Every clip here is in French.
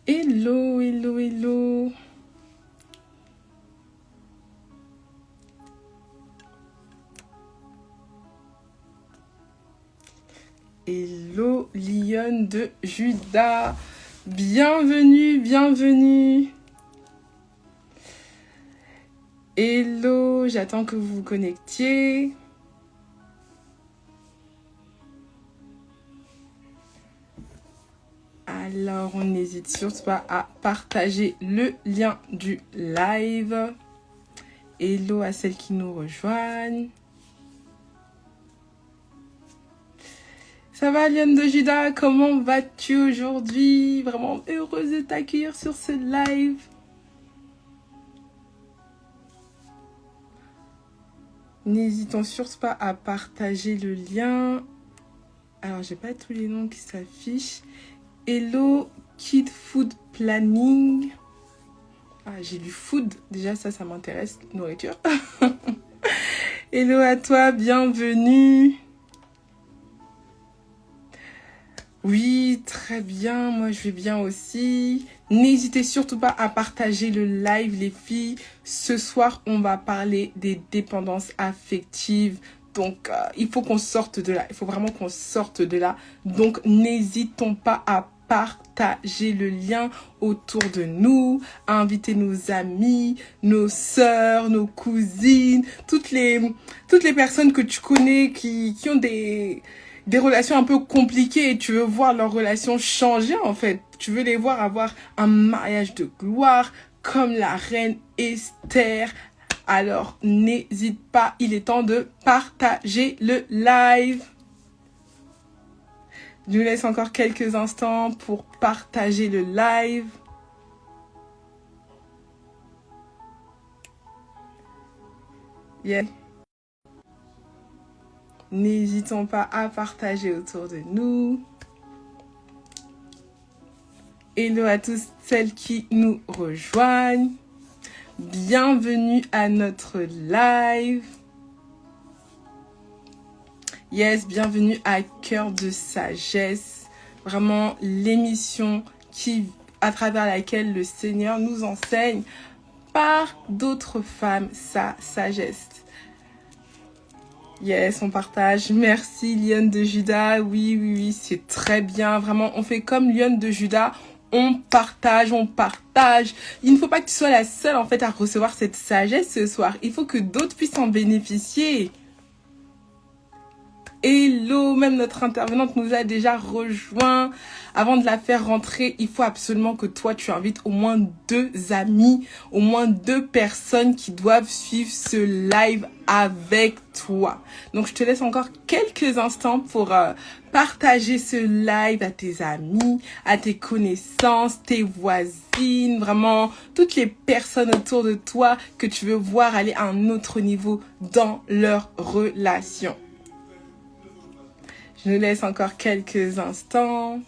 Hello, hello, hello. Hello, Lionne de Juda. Bienvenue, bienvenue. Hello, j'attends que vous vous connectiez. Alors, on n'hésite surtout pas à partager le lien du live. Hello à celles qui nous rejoignent. Ça va, Lionne de Juda? Comment vas-tu aujourd'hui? Vraiment heureuse de t'accueillir sur ce live. N'hésitons surtout pas à partager le lien. Alors, j'ai pas tous les noms qui s'affichent. Hello, Kid Food Planning. Ah, j'ai lu food. Déjà, ça m'intéresse. Nourriture. Hello à toi, bienvenue. Oui, très bien. Moi, je vais bien aussi. N'hésitez surtout pas à partager le live, les filles. Ce soir, on va parler des dépendances affectives. Donc, il faut qu'on sorte de là. Il faut vraiment qu'on sorte de là. Donc, n'hésitons pas à partager le lien autour de nous, à inviter nos amis, nos sœurs, nos cousines, toutes les personnes que tu connais qui ont des relations un peu compliquées et tu veux voir leurs relations changer en fait. Tu veux les voir avoir un mariage de gloire comme la reine Esther. Alors n'hésite pas, il est temps de partager le live. Je vous laisse encore quelques instants pour partager le live. Yeah. N'hésitons pas à partager autour de nous. Hello à tous celles qui nous rejoignent. Bienvenue à notre live. Yes, bienvenue à Cœur de Sagesse. Vraiment l'émission à travers laquelle le Seigneur nous enseigne par d'autres femmes sa sagesse. Yes, on partage. Merci Lionne de Juda. Oui, c'est très bien. Vraiment, on fait comme Lionne de Juda. On partage. Il ne faut pas que tu sois la seule en fait à recevoir cette sagesse ce soir. Il faut que d'autres puissent en bénéficier. Hello, même notre intervenante nous a déjà rejoint. Avant de la faire rentrer, il faut absolument que toi, tu invites au moins 2 amis, au moins 2 personnes qui doivent suivre ce live avec toi. Donc, je te laisse encore quelques instants pour partager ce live à tes amis, à tes connaissances, tes voisines, vraiment toutes les personnes autour de toi que tu veux voir aller à un autre niveau dans leur relation. Je nous laisse encore quelques instants.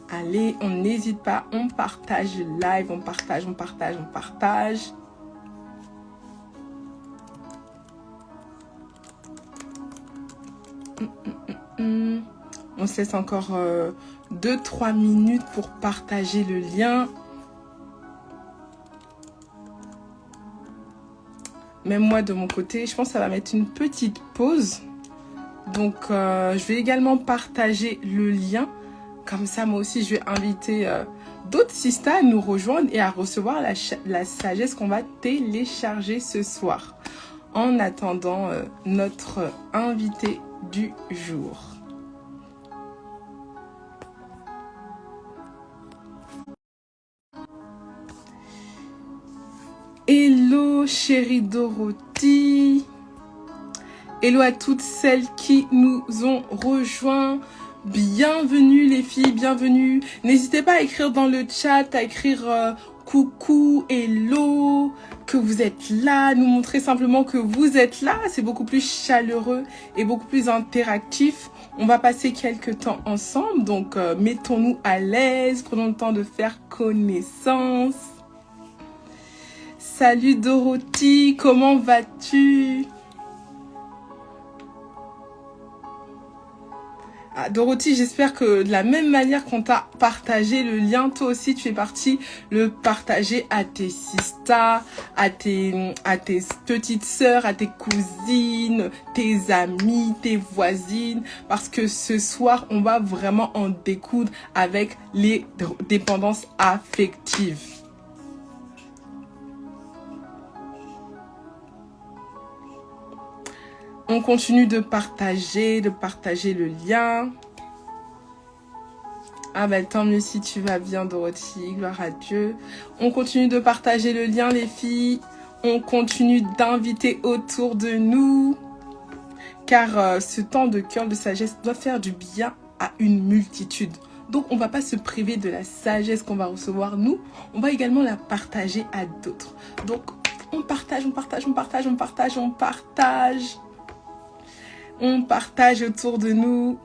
Allez, on n'hésite pas, on partage le live, on partage. On se laisse encore 2-3 minutes pour partager le lien. Même moi, de mon côté, je pense que ça va mettre une petite pause. Donc, je vais également partager le lien. Comme ça, moi aussi, je vais inviter d'autres sistas à nous rejoindre et à recevoir la sagesse qu'on va télécharger ce soir. En attendant notre invité du jour. Hello, chérie Dorothy. Hello à toutes celles qui nous ont rejoints. Bienvenue les filles, bienvenue. N'hésitez pas à écrire dans le chat, à écrire coucou, hello, que vous êtes là. Nous montrer simplement que vous êtes là. C'est beaucoup plus chaleureux et beaucoup plus interactif. On va passer quelques temps ensemble, donc mettons-nous à l'aise. Prenons le temps de faire connaissance. Salut Dorothy, comment vas-tu? Ah, Dorothy, j'espère que de la même manière qu'on t'a partagé le lien, toi aussi tu es parti le partager à tes sistas, à tes petites sœurs, à tes cousines, tes amis, tes voisines, parce que ce soir, on va vraiment en découdre avec les dépendances affectives. On continue de partager le lien. Ah bah tant mieux si tu vas bien Dorothy, gloire à Dieu. On continue de partager le lien les filles. On continue d'inviter autour de nous. Car ce temps de cœur de sagesse doit faire du bien à une multitude. Donc on ne va pas se priver de la sagesse qu'on va recevoir nous. On va également la partager à d'autres. Donc on partage, on partage, on partage, on partage, on partage. On partage autour de nous.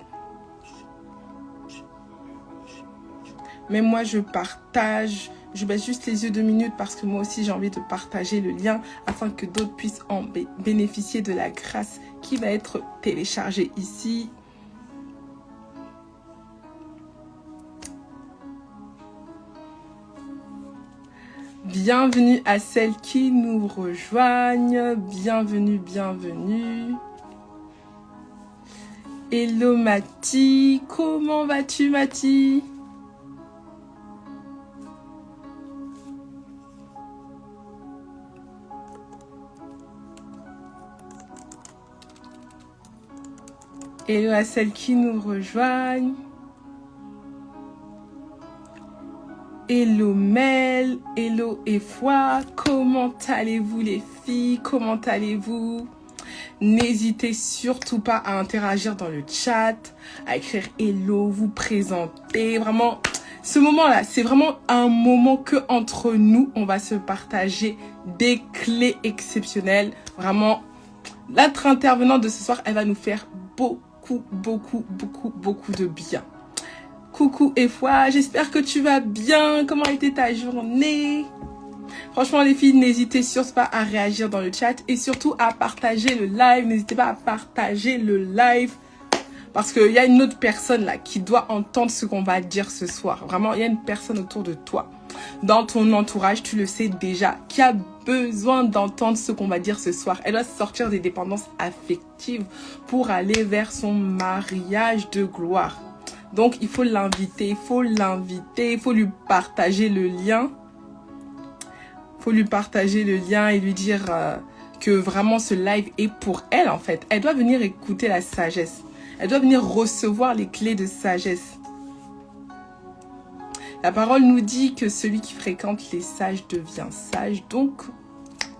Mais moi, je partage. Je baisse juste les yeux 2 minutes parce que moi aussi, j'ai envie de partager le lien afin que d'autres puissent en bénéficier de la grâce qui va être téléchargée ici. Bienvenue à celles qui nous rejoignent. Bienvenue, bienvenue. Hello Mathie, comment vas-tu Mathie? Hello à celles qui nous rejoignent. Hello Mel, hello Efoi, comment allez-vous les filles? Comment allez-vous? N'hésitez surtout pas à interagir dans le chat, à écrire hello, vous présenter. Vraiment, ce moment-là, c'est vraiment un moment que entre nous, on va se partager des clés exceptionnelles. Vraiment, notre intervenante de ce soir, elle va nous faire beaucoup de bien. Coucou Efoi, j'espère que tu vas bien. Comment a été ta journée? Franchement les filles, n'hésitez surtout pas à réagir dans le chat et surtout à partager le live. N'hésitez pas à partager le live parce qu'il y a une autre personne là qui doit entendre ce qu'on va dire ce soir. Vraiment, il y a une personne autour de toi, dans ton entourage, tu le sais déjà, qui a besoin d'entendre ce qu'on va dire ce soir. Elle doit sortir des dépendances affectives pour aller vers son mariage de gloire. Donc, il faut l'inviter, il faut lui partager le lien. Il faut lui partager le lien et lui dire que vraiment ce live est pour elle en fait. Elle doit venir écouter la sagesse. Elle doit venir recevoir les clés de sagesse. La parole nous dit que celui qui fréquente les sages devient sage. Donc,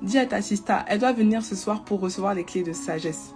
dis à ta sista, elle doit venir ce soir pour recevoir les clés de sagesse.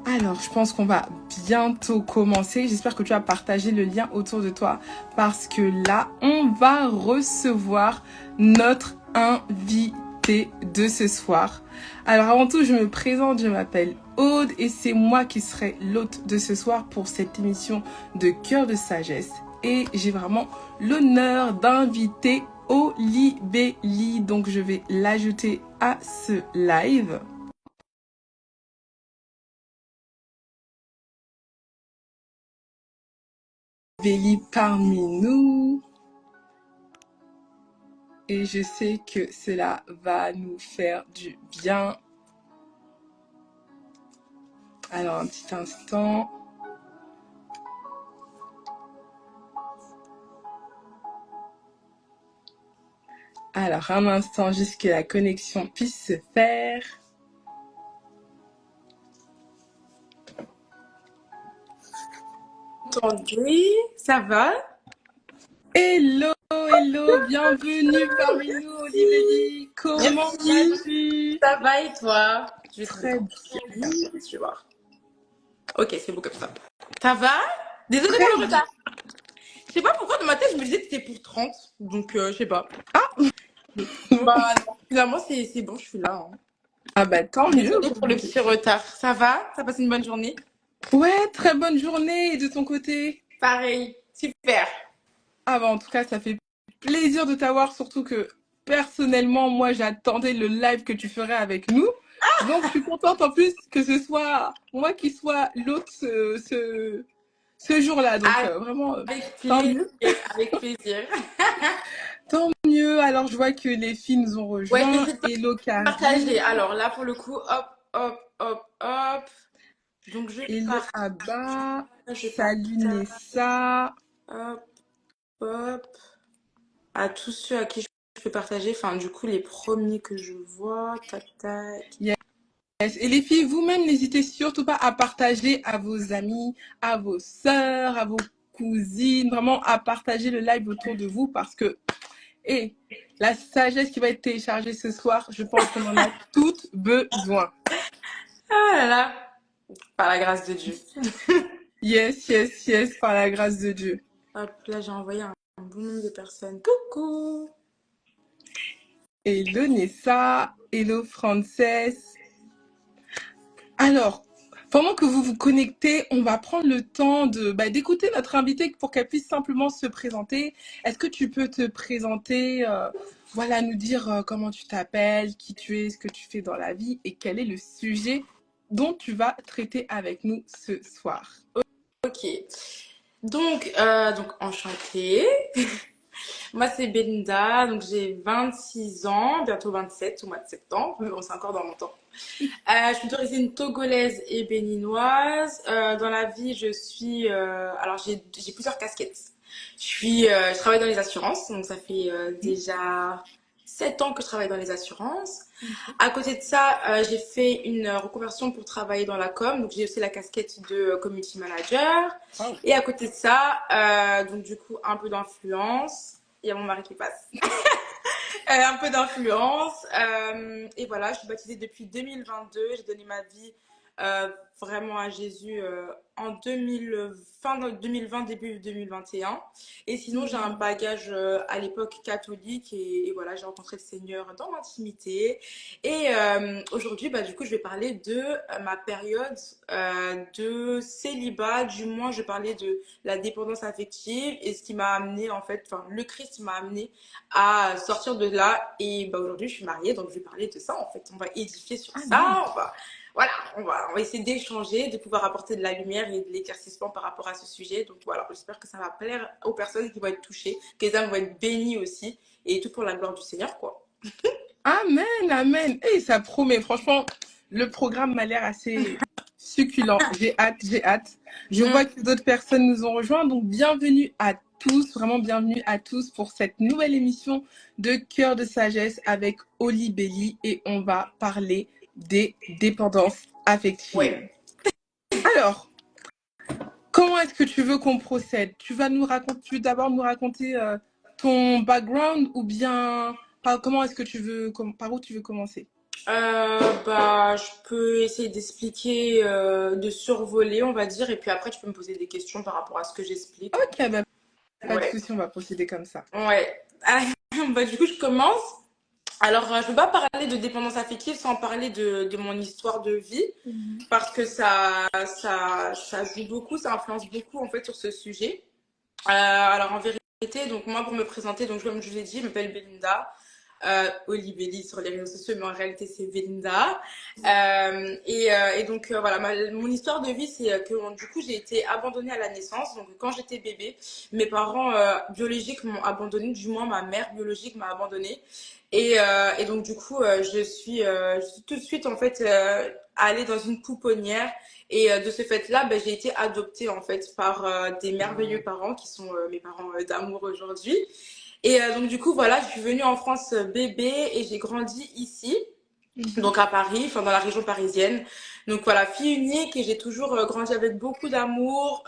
Alors, je pense qu'on va bientôt commencer. J'espère que tu as partagé le lien autour de toi parce que là, on va recevoir notre invité de ce soir. Alors, avant tout, je me présente, je m'appelle Aude et c'est moi qui serai l'hôte de ce soir pour cette émission de Cœur de Sagesse. Et j'ai vraiment l'honneur d'inviter Olibelli. Donc, je vais l'ajouter à ce live. Béli parmi nous et je sais que cela va nous faire du bien. Alors un petit instant. Alors un instant juste que la connexion puisse se faire. Attendez, ça va? Hello, hello, bienvenue parmi nous, Olibelli. Comment vas-tu? Ça va et toi? Je vais Très bien. Je vais voir. Ok, c'est beau comme ça. Ça va? Désolée Très pour le bien. retard. Je sais pas pourquoi dans ma tête je me disais que c'était pour 30. Donc je sais pas. Bah non, finalement c'est bon, je suis là. Hein. Ah bah tant mieux. Désolée pour le petit retard. Ça va? Ça passe une bonne journée? Ouais, très bonne journée. Et de ton côté? Pareil. Super. Ah bah en tout cas, ça fait plaisir de t'avoir, surtout que personnellement, moi, j'attendais le live que tu ferais avec nous. Donc, je suis contente en plus que ce soit moi qui soit l'hôte ce jour-là. Donc, vraiment, Avec tant plaisir, mieux. avec plaisir. Tant mieux. Alors, je vois que les filles nous ont Ouais, je vais rejoints. essayer de Hello, partager. Karine. Alors là, pour le coup, hop, hop, hop, hop. Donc Hello, Abba. je Salut, partage, Nessa. hop, hop. À tous ceux à qui je peux partager. Enfin, du coup, les premiers que je vois. Tac, tac. Yes. Et les filles, vous-même, n'hésitez surtout pas à partager à vos amis, à vos sœurs, à vos cousines, vraiment à partager le live autour de vous parce que, et la sagesse qui va être téléchargée ce soir, je pense qu'on en a toutes besoin. Ah là là. Par la grâce de Dieu. Yes, yes, yes, par la grâce de Dieu. Hop, là, j'ai envoyé un bon nombre de personnes. Coucou! Hello Nessa, hello Frances. Alors, pendant que vous vous connectez, on va prendre le temps d'écouter notre invitée pour qu'elle puisse simplement se présenter. Est-ce que tu peux te présenter, voilà, nous dire comment tu t'appelles, qui tu es, ce que tu fais dans la vie et quel est le sujet dont tu vas traiter avec nous ce soir. Ok. Donc enchantée. Moi, c'est Belinda. Donc, j'ai 26 ans, bientôt 27 au mois de septembre. Mais bon, c'est encore dans mon temps. Je suis d'origine togolaise et béninoise. Dans la vie, je suis. Alors, j'ai plusieurs casquettes. Je travaille dans les assurances. Donc, ça fait déjà 7 ans que je travaille dans les assurances. À côté de ça, j'ai fait une reconversion pour travailler dans la com. Donc, j'ai aussi la casquette de community manager. Wow. Et à côté de ça, donc du coup, un peu d'influence. Il y a mon mari qui passe. Un peu d'influence. Et voilà, je suis baptisée depuis 2022. J'ai donné ma vie euh, vraiment à Jésus en 2000, fin 2020, début 2021. Et sinon, j'ai un bagage à l'époque catholique et voilà, j'ai rencontré le Seigneur dans l'intimité. Et aujourd'hui, bah, du coup, je vais parler de ma période de célibat. Du moins, je vais parler de la dépendance affective et ce qui m'a amené, en fait, enfin, le Christ m'a amené à sortir de là. Et bah, aujourd'hui, je suis mariée, donc je vais parler de ça, en fait. On va édifier sur Amen. ça. Voilà, on va essayer d'échanger, de pouvoir apporter de la lumière et de l'éclaircissement par rapport à ce sujet. Donc voilà, j'espère que ça va plaire aux personnes qui vont être touchées, que les âmes vont être bénies aussi. Et tout pour la gloire du Seigneur, quoi. Amen, amen. Et ça promet, franchement, le programme m'a l'air assez succulent. J'ai hâte, j'ai hâte. Je Mm. vois que d'autres personnes nous ont rejoints, donc bienvenue à tous, vraiment bienvenue à tous pour cette nouvelle émission de Cœur de sagesse avec Oli Belly et on va parler des dépendances affectives. Ouais. Alors, comment est-ce que tu veux qu'on procède? Tu veux d'abord nous raconter ton background ou bien comment est-ce que par où tu veux commencer? Bah, je peux essayer d'expliquer, de survoler, on va dire, et puis après, tu peux me poser des questions par rapport à ce que j'explique. Ok, bah, pas de Ouais, souci, on va procéder comme ça. ouais. Bah, du coup, je commence. Alors, je ne peux pas parler de dépendance affective sans parler de mon histoire de vie, parce que ça joue beaucoup, ça influence beaucoup, en fait, sur ce sujet. Alors, en vérité, donc moi, pour me présenter, donc comme je vous l'ai dit, je m'appelle Belinda. Olibelli sur les réseaux sociaux, mais en réalité c'est Belinda. Et donc voilà, mon histoire de vie, c'est que du coup j'ai été abandonnée à la naissance. Donc quand j'étais bébé, mes parents biologiques m'ont abandonnée, du moins ma mère biologique m'a abandonnée. Et donc du coup je suis tout de suite en fait allée dans une pouponnière. Et de ce fait-là, ben, j'ai été adoptée en fait par des merveilleux parents qui sont mes parents d'amour aujourd'hui. Et donc du coup voilà, je suis venue en France bébé et j'ai grandi ici, donc à Paris, enfin dans la région parisienne. Donc voilà, fille unique et j'ai toujours grandi avec beaucoup d'amour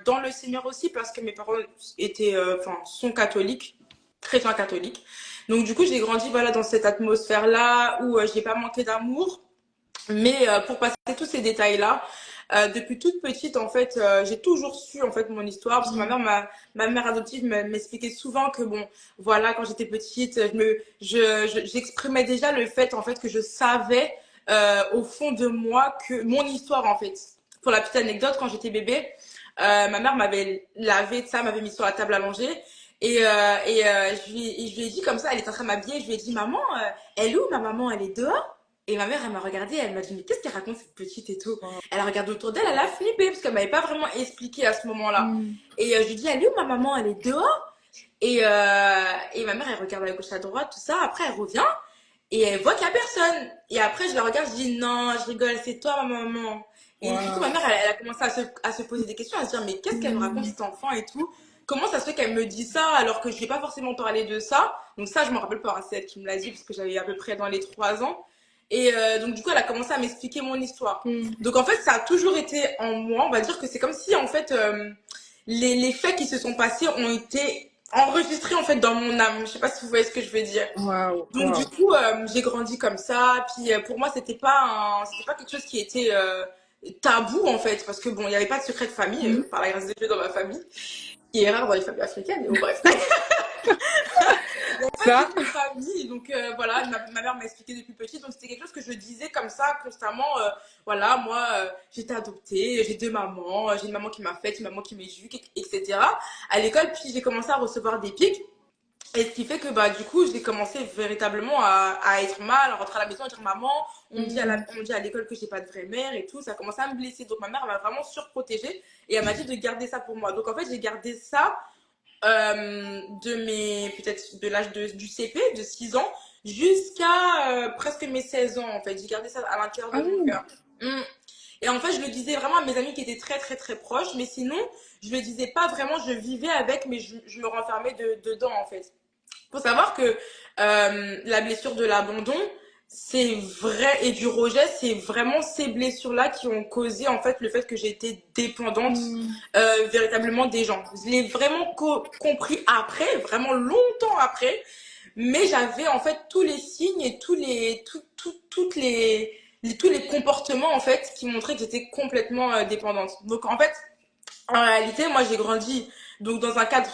dans le Seigneur aussi parce que mes parents étaient, enfin sont catholiques, chrétiens catholiques. Donc du coup j'ai grandi voilà dans cette atmosphère là où j'ai pas manqué d'amour. Mais pour passer tous ces détails-là, depuis toute petite, en fait, j'ai toujours su en fait mon histoire parce que ma mère adoptive m'expliquait souvent que bon, voilà, quand j'étais petite, j'exprimais déjà le fait en fait que je savais au fond de moi que mon histoire en fait. Pour la petite anecdote, quand j'étais bébé, ma mère m'avait lavé de ça, m'avait mis sur la table à manger. Je lui ai dit comme ça, elle était en train de m'habiller, je lui ai dit, maman, elle est où ma maman? Elle est dehors? Et ma mère, elle m'a regardée, elle m'a dit, mais qu'est-ce qu'elle raconte cette petite et tout? Wow. Elle a regardé autour d'elle, elle a flippé parce qu'elle m'avait pas vraiment expliqué à ce moment-là. Mm. Je lui dis, elle est où ma maman? Elle est dehors? Et ma mère, elle regarde à gauche, à droite, tout ça. Après, elle revient et elle voit qu'il y a personne. Et après, je la regarde, je dis, non, je rigole, c'est toi, ma maman. Et du coup, ma Wow. mère, elle a commencé à se poser des questions, à se dire, mais qu'est-ce qu'elle me raconte, Mm. cet enfant et tout? Comment ça se fait qu'elle me dit ça alors que je n'ai pas forcément parlé de ça? Donc ça, je me rappelle pas, hein, c'est elle qui me l'a dit parce que j'avais à peu près dans les 3 ans. Donc du coup, elle a commencé à m'expliquer mon histoire. Mm. Donc en fait, ça a toujours été en moi. On va dire que c'est comme si en fait les faits qui se sont passés ont été enregistrés en fait dans mon âme. Je sais pas si vous voyez ce que je veux dire. Wow. Donc du Wow. coup, j'ai grandi comme ça. Puis pour moi, c'était pas quelque chose qui était tabou en fait, parce que bon, il n'y avait pas de secret de famille Mm. par la grâce de Dieu dans ma famille, qui est rare dans les familles africaines. Mais bon, bref. Il n'y avait pas de Ça. secret de famille, donc voilà, ma mère m'a expliqué depuis petite, donc c'était quelque chose que je disais comme ça constamment. Voilà, moi, j'étais adoptée, j'ai 2 mamans, j'ai une maman qui m'a faite, une maman qui m'éduque, etc. À l'école, puis j'ai commencé à recevoir des pics. Et ce qui fait que bah du coup j'ai commencé véritablement à être mal, à rentrer à la maison et dire maman, Mm. on me dit à l'école que j'ai pas de vraie mère et tout, ça a commencé à me blesser. Donc ma mère elle m'a vraiment surprotégée et elle m'a dit de garder ça pour moi. Donc en fait j'ai gardé ça peut-être de l'âge du CP, de 6 ans, jusqu'à presque mes 16 ans en fait. J'ai gardé ça à l'intérieur Ah de mon oui. cœur. Mm. Et en fait, je le disais vraiment à mes amis qui étaient très très très proches, mais sinon, je le disais pas vraiment, je vivais avec, mais je me renfermais dedans en fait. Faut savoir que la blessure de l'abandon, c'est vrai, et du rejet, c'est vraiment ces blessures-là qui ont causé en fait le fait que j'ai été dépendante Mm. véritablement des gens. Je l'ai vraiment compris après, vraiment longtemps après, mais j'avais en fait tous les signes et tous les comportements en fait qui montraient que j'étais complètement dépendante. Donc en fait, en réalité, moi, j'ai grandi donc dans un cadre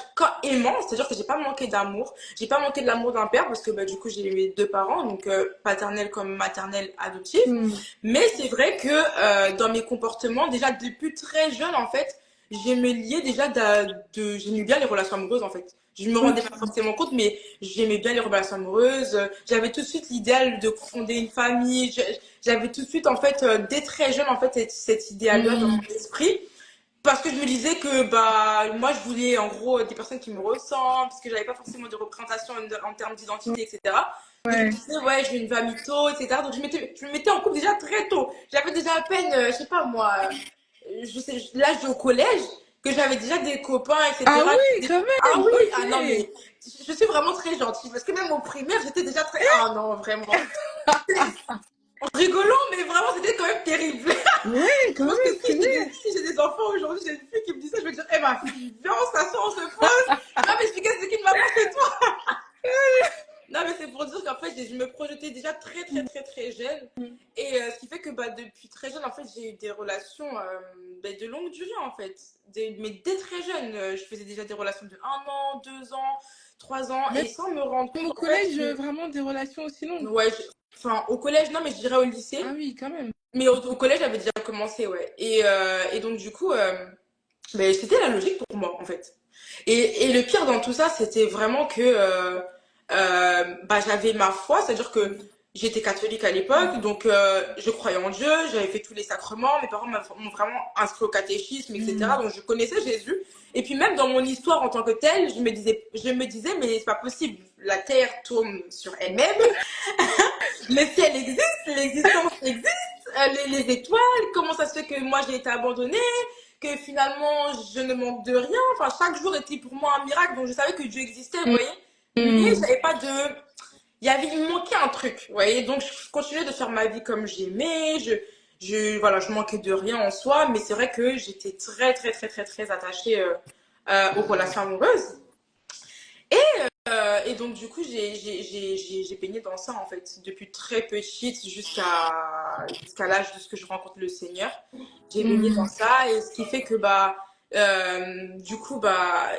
aimant, c'est-à-dire que j'ai pas manqué d'amour. J'ai pas manqué de l'amour d'un père parce que bah, du coup, j'ai eu 2 parents, donc paternel comme maternel adoptif. Mm. Mais c'est vrai que dans mes comportements, déjà depuis très jeune, en fait, j'aimais lier déjà j'aimais bien les relations amoureuses, en fait. Je me rendais pas forcément compte, mais j'aimais bien les relations amoureuses. J'avais tout de suite l'idéal de fonder une famille. J'avais tout de suite, en fait, dès très jeune, en fait, cet idéal-là dans mon Mm. esprit. Parce que je me disais que bah moi je voulais en gros des personnes qui me ressemblent, parce que j'avais pas forcément de représentation en termes d'identité, etc. Donc je me Ouais. disais ouais je veux une famille mytho, etc. Donc je me mettais en couple déjà très tôt. J'avais déjà à peine, je sais pas moi, je sais, l'âge au collège, que j'avais déjà des copains, Ah etc. oui, quand Ah même. oui, ah non Ok. mais je suis vraiment très gentille, parce que même au primaire j'étais déjà très... Ah non vraiment. En rigolant, mais vraiment c'était quand même terrible. Ouais, Je quand pense que même, purée. si j'ai des enfants aujourd'hui, j'ai une fille qui me dit ça, je vais dire, eh ma fille, viens, on s'assoit, on se pose. Tu vas m'expliquer ce qu'est une maman chez toi. Non, mais c'est pour dire qu'en fait, je me projetais déjà très, très, très, très jeune. Et ce qui fait que bah, depuis très jeune, en fait, j'ai eu des relations bah, de longue durée, en fait. Mais dès très jeune, je faisais déjà des relations de 1 an, 2 ans, 3 ans, Même et sans me rendre compte, au en fait, collège, vraiment des relations aussi longues. ouais, enfin, au collège, non, mais je dirais au Ah lycée. oui, quand même. Mais au collège, j'avais déjà commencé, ouais. Et donc, du coup, ben, c'était la logique pour moi, en fait. Et le pire dans tout ça, c'était vraiment que bah, j'avais ma foi, c'est-à-dire que j'étais catholique à l'époque, donc je croyais en Dieu, j'avais fait tous les sacrements, mes parents m'ont vraiment inscrit au catéchisme, etc. Mm. Donc je connaissais Jésus. Et puis même dans mon histoire en tant que telle, je me disais, mais c'est pas possible, la terre tourne sur elle-même, le ciel existe, l'existence existe, les étoiles, comment ça se fait que moi j'ai été abandonnée, que finalement je ne manque de rien. Enfin, chaque jour était pour moi un miracle, donc je savais que Dieu existait, vous voyez. Mais Mm. j'avais pas de. Il me manquait un truc, vous voyez. Donc je continuais de faire ma vie comme j'aimais. Voilà, je manquais de rien en soi, mais c'est vrai que j'étais très, très, très, très, très attachée aux relations amoureuses. Et donc, du coup, j'ai baigné dans ça, en fait, depuis très petite jusqu'à l'âge de ce que je rencontre le Seigneur. J'ai baigné dans Mm. ça, et ce qui fait que, bah, du coup, bah,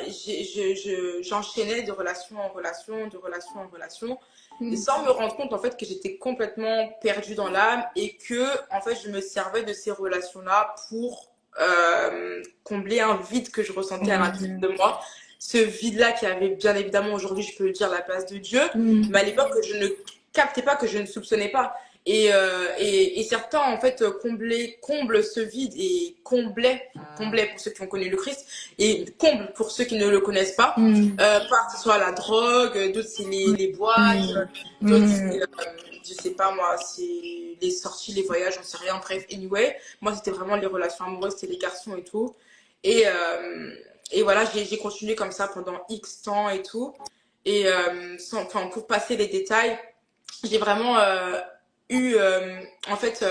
j'enchaînais de relation en relation, de relation en relation, et Mm. sans me rendre compte, en fait, que j'étais complètement perdue dans l'âme et que, en fait, je me servais de ces relations-là pour combler un vide que je ressentais Oh à mon l'intérieur Dieu. de moi. ce vide-là qui avait bien évidemment aujourd'hui, je peux le dire, la place de Dieu, Mm. mais à l'époque, je ne captais pas, que je ne soupçonnais pas. Et certains, en fait, comblent ce vide et comblaient pour ceux qui ont connu le Christ, et comblent pour ceux qui ne le connaissent pas, Mm. par que ce soit la drogue, d'autres c'est les boîtes, Mm. d'autres Mm. c'est, je sais pas moi, c'est les sorties, les voyages, j'en sais rien, bref, anyway. Moi, c'était vraiment les relations amoureuses, c'était les garçons et tout. Et, et voilà, j'ai continué comme ça pendant X temps et tout. Et enfin, pour passer les détails, j'ai vraiment eu en fait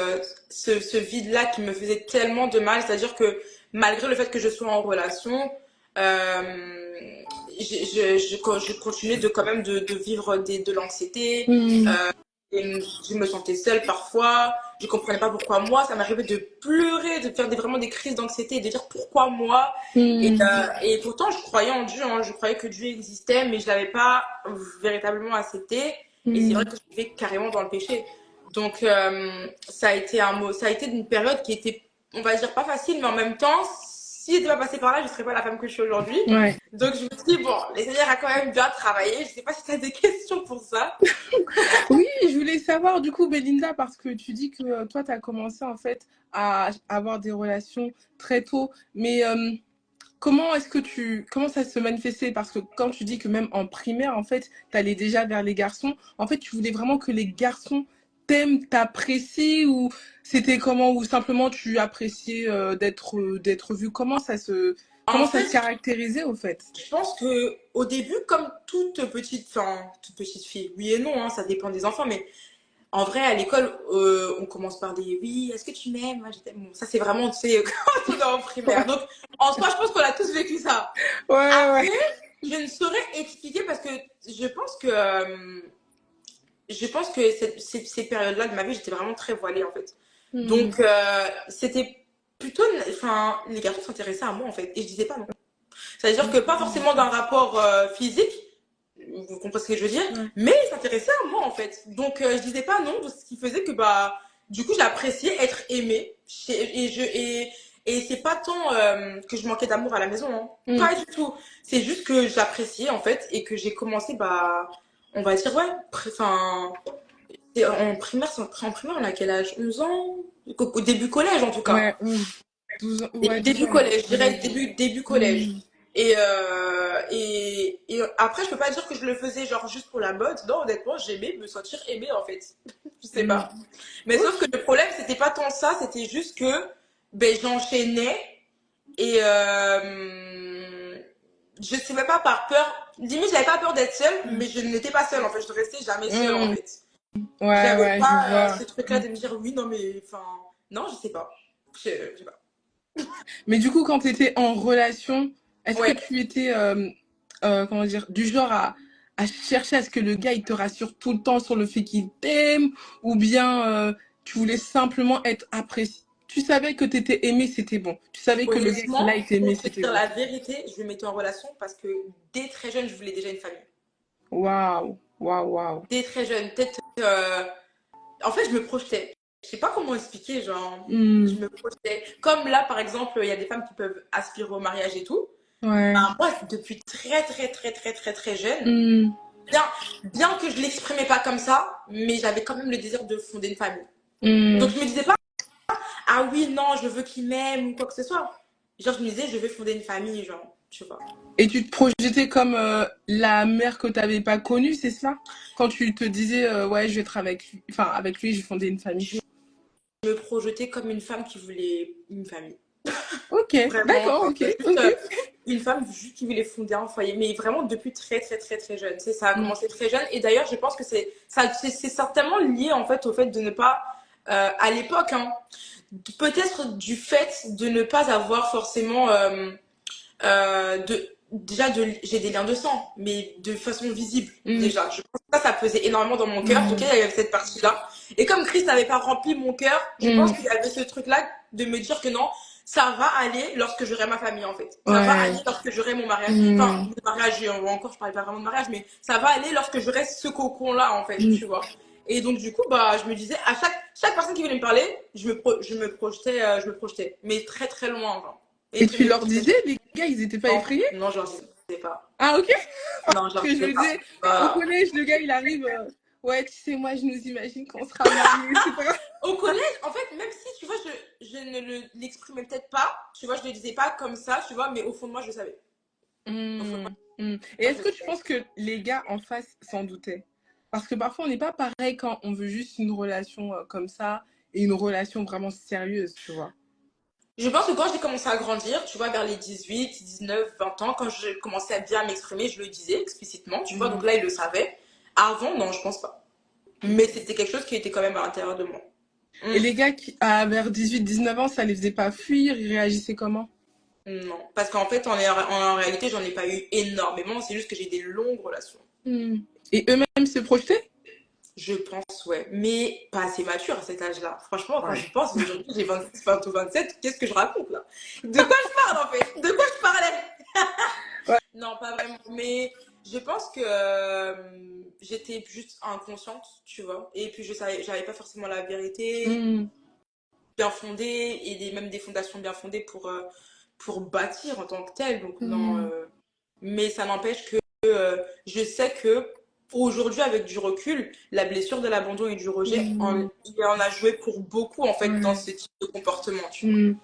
ce vide-là qui me faisait tellement de mal. C'est-à-dire que malgré le fait que je sois en relation, je continuais de quand même de vivre de l'anxiété. Mm. Et je me sentais seule parfois. Je comprenais pas pourquoi moi. Ça m'arrivait de pleurer, de faire vraiment des crises d'anxiété et de dire pourquoi moi. Mm. Et pourtant, je croyais en Dieu, hein. Je croyais que Dieu existait, mais je l'avais pas véritablement accepté. Et c'est vrai Mm. que je vivais carrément dans le péché. Donc, ça a été ça a été une période qui était, on va dire, pas facile, mais en même temps, si j'étais pas passée par là, je serais pas la femme que je suis aujourd'hui. Ouais. Donc, je me suis dit, bon, le Seigneur a quand même bien travaillé. Je sais pas si tu as des questions pour ça. Oui, je voulais savoir du coup, Belinda, parce que tu dis que toi, tu as commencé en fait à avoir des relations très tôt, mais comment ça se manifestait? Parce que quand tu dis que même en primaire, en fait, tu allais déjà vers les garçons, en fait, tu voulais vraiment que les garçons t'aiment, t'apprécient, ou c'était comment, ou simplement tu appréciais d'être vu? En Comment ça se fait, caractérisait au fait? je pense que au début, comme toute petite fille, oui et non, hein, ça dépend des enfants, mais en vrai, à l'école, on commence par des oui, est-ce que tu m'aimes? Moi, je t'aime. Bon, ça, c'est vraiment, tu sais, quand on est en primaire. Ouais, Donc, en soi, je pense qu'on a tous vécu ça. ouais, ouais. Après, je ne saurais expliquer parce que je pense que, ces périodes-là de ma vie, j'étais vraiment très voilée, en fait. Hmm. Donc, c'était plutôt, enfin, les garçons s'intéressaient à moi, en fait, et je disais pas non. C'est-à-dire que pas forcément d'un rapport physique, vous comprenez ce que je veux dire, Ouais. mais il s'intéressait à moi en fait. Donc je disais pas non, ce qui faisait que bah du coup j'appréciais être aimée et c'est pas tant que je manquais d'amour à la maison, hein. Hmm. Pas du tout. C'est juste que j'appréciais en fait et que j'ai commencé bah on va dire ouais, enfin en primaire on a quel âge? 11 ans? Au début collège en tout cas. Ouais, 11, 12 ans, ouais, 12 Début ans. collège, je dirais début collège. Hmm. Et après, je peux pas dire que je le faisais genre juste pour la mode. Non, honnêtement, j'aimais me sentir aimée en fait. Je sais Hmm. pas. Mais sauf que Ok. le problème, c'était pas tant ça, c'était juste que ben, j'enchaînais et je sais même pas par peur. Limite, j'avais pas peur d'être seule, mais je n'étais pas seule en fait. Je restais jamais seule en Hmm. fait. Ouais, J'avais ouais, je pas vois. ce truc-là de me dire oui, non, mais enfin, non, je sais pas. Je sais pas. Mais du coup, quand tu étais en relation, est-ce que Ouais. tu étais, comment dire, du genre à chercher à ce que le gars il te rassure tout le temps sur le fait qu'il t'aime, ou bien tu voulais simplement être apprécié? Tu savais que tu étais aimé, c'était bon. Tu savais que le gars là, il Honnêtement, t'aimait, pour te c'était dire bon. la vérité, je me mettais en relation parce que dès très jeune, je voulais déjà une famille. Waouh, waouh, waouh. Dès très jeune, peut-être. En fait, je me projetais. Je sais pas comment expliquer, genre, je Hmm. me projetais. Comme là, par exemple, il y a des femmes qui peuvent aspirer au mariage et tout. Ouais. Ben, moi, depuis très, très, très, très, très, très jeune, Hmm. bien, bien que je l'exprimais pas comme ça, mais j'avais quand même le désir de fonder une famille. Donc, Hmm. je me disais pas, ah oui, non, je veux qu'il m'aime ou quoi que ce soit. Genre, je me disais, je veux fonder une famille, genre, tu vois. Et tu te projetais comme la mère que tu n'avais pas connue, c'est ça? Quand tu te disais, ouais, je vais être avec lui, enfin, avec lui, je vais fonder une famille. Je me projetais comme une femme qui voulait une famille. Ok, Vraiment, d'accord, genre, ok, juste ok. une femme juste qui voulait fonder un foyer, mais vraiment depuis très très très très jeune. C'est ça a Mm. commencé très jeune et d'ailleurs je pense que c'est certainement lié en fait au fait de ne pas à l'époque hein, peut-être du fait de ne pas avoir forcément j'ai des liens de sang, mais de façon visible Mm. déjà. Je pense que ça pesait énormément dans mon cœur. Donc il Mm. y avait cette partie-là. Et comme Christ n'avait pas rempli mon cœur, je pense Mm. qu'il y avait ce truc-là de me dire que non, ça va aller lorsque j'aurai ma famille en fait. Ça va aller Ouais. lorsque j'aurai mon mariage. Enfin, Mm. mon mariage, encore je parlais pas vraiment de mariage, mais ça va aller lorsque j'aurai ce cocon-là en fait, Mm. tu vois. Et donc du coup, bah, je me disais, à chaque personne qui venait me parler, je me projetais, mais très très loin, genre. Et Et tu très, leur très disais, les gars, ils étaient pas non, effrayés? non, genre, pas. Ah, ok. Non, Parce j'en que je faisais me pas. disais, au collège, le gars, il arrive. Ouais, tu sais, moi, je nous imagine qu'on sera mariés, etc. Au collège, en fait, même si, tu vois, je ne l'exprimais peut-être pas, tu vois, je le disais pas comme ça, tu vois, mais au fond de moi, je le savais. Au fond de Hmm, hmm. Et moi, est-ce je le que tu savais. penses que les gars en face s'en doutaient? Parce que parfois, on n'est pas pareil quand on veut juste une relation comme ça et une relation vraiment sérieuse, tu vois. Je pense que quand j'ai commencé à grandir, tu vois, vers les 18, 19, 20 ans, quand j'ai commencé à bien m'exprimer, je le disais explicitement, tu vois, donc Hmm. là, il le savait. Avant, non, je pense pas. Mais c'était quelque chose qui était quand même à l'intérieur de moi. Et Mm. les gars qui, vers 18-19 ans, ça les faisait pas fuir, ils réagissaient comment? Non, parce qu'en fait, en réalité, j'en ai pas eu énormément, c'est juste que j'ai des longues relations. Hmm. Et eux-mêmes se projetaient? Je pense, ouais. Mais pas assez mature à cet âge-là. Franchement, quand Ouais. j'y pense, aujourd'hui, j'ai 26, 20 ou 27, qu'est-ce que je raconte là? De quoi je parle en fait? De quoi je parlais? Ouais. Non, pas vraiment. Mais je pense que j'étais juste inconsciente, tu vois. Et puis je savais, j'avais pas forcément la vérité Hmm. bien fondée et même des fondations bien fondées pour bâtir en tant que tel. Donc non. Hmm. Mais ça n'empêche que je sais que aujourd'hui, avec du recul, la blessure de l'abandon et du rejet, Hmm. il en a joué pour beaucoup en fait dans Ouais. ce type de comportement, tu vois. Hmm.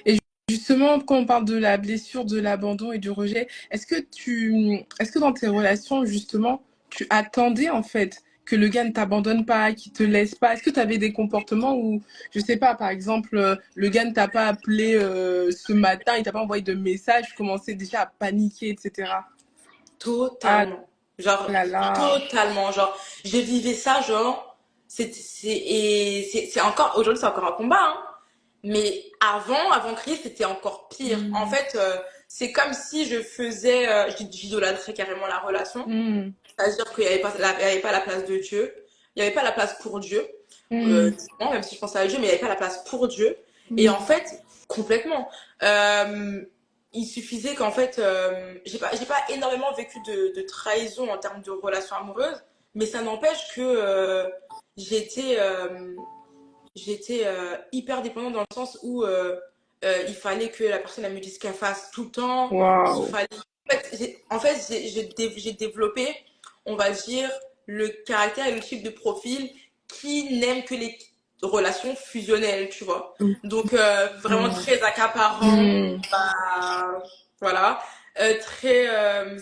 Et justement, quand on parle de la blessure, de l'abandon et du rejet, est-ce que dans tes relations, justement, tu attendais en fait que le gars ne t'abandonne pas, qu'il te laisse pas? Est-ce que tu avais des comportements où, je sais pas, par exemple, le gars ne t'a pas appelé ce matin, il t'a pas envoyé de message, tu commençais déjà à paniquer, etc. Ah Totalement. Genre, là là. totalement. Genre, je vivais ça, genre, c'est encore, aujourd'hui, c'est encore un combat, hein. Mais avant Christ, c'était encore pire. En Hmm. fait, c'est comme si je faisais, j'idolâtrais carrément la relation. Hmm. C'est-à-dire qu'il n'y avait pas il y avait pas la place de Dieu. Il n'y avait pas la place pour Dieu. Hmm. Non, même si je pensais à Dieu, mais il n'y avait pas la place pour Dieu. Et en Hmm. fait, complètement. Euh, il suffisait qu'en fait, j'ai pas énormément vécu de trahison en termes de relations amoureuses, mais ça n'empêche que j'étais j'étais hyper dépendante dans le sens où il fallait que la personne elle me dise ce qu'elle fasse tout le temps. Il Waouh. fallait. En fait, j'ai développé, on va dire, le caractère et le type de profil qui n'aime que les relations fusionnelles, tu vois. Donc, vraiment Hmm. très accaparant, Hmm. bah, voilà, très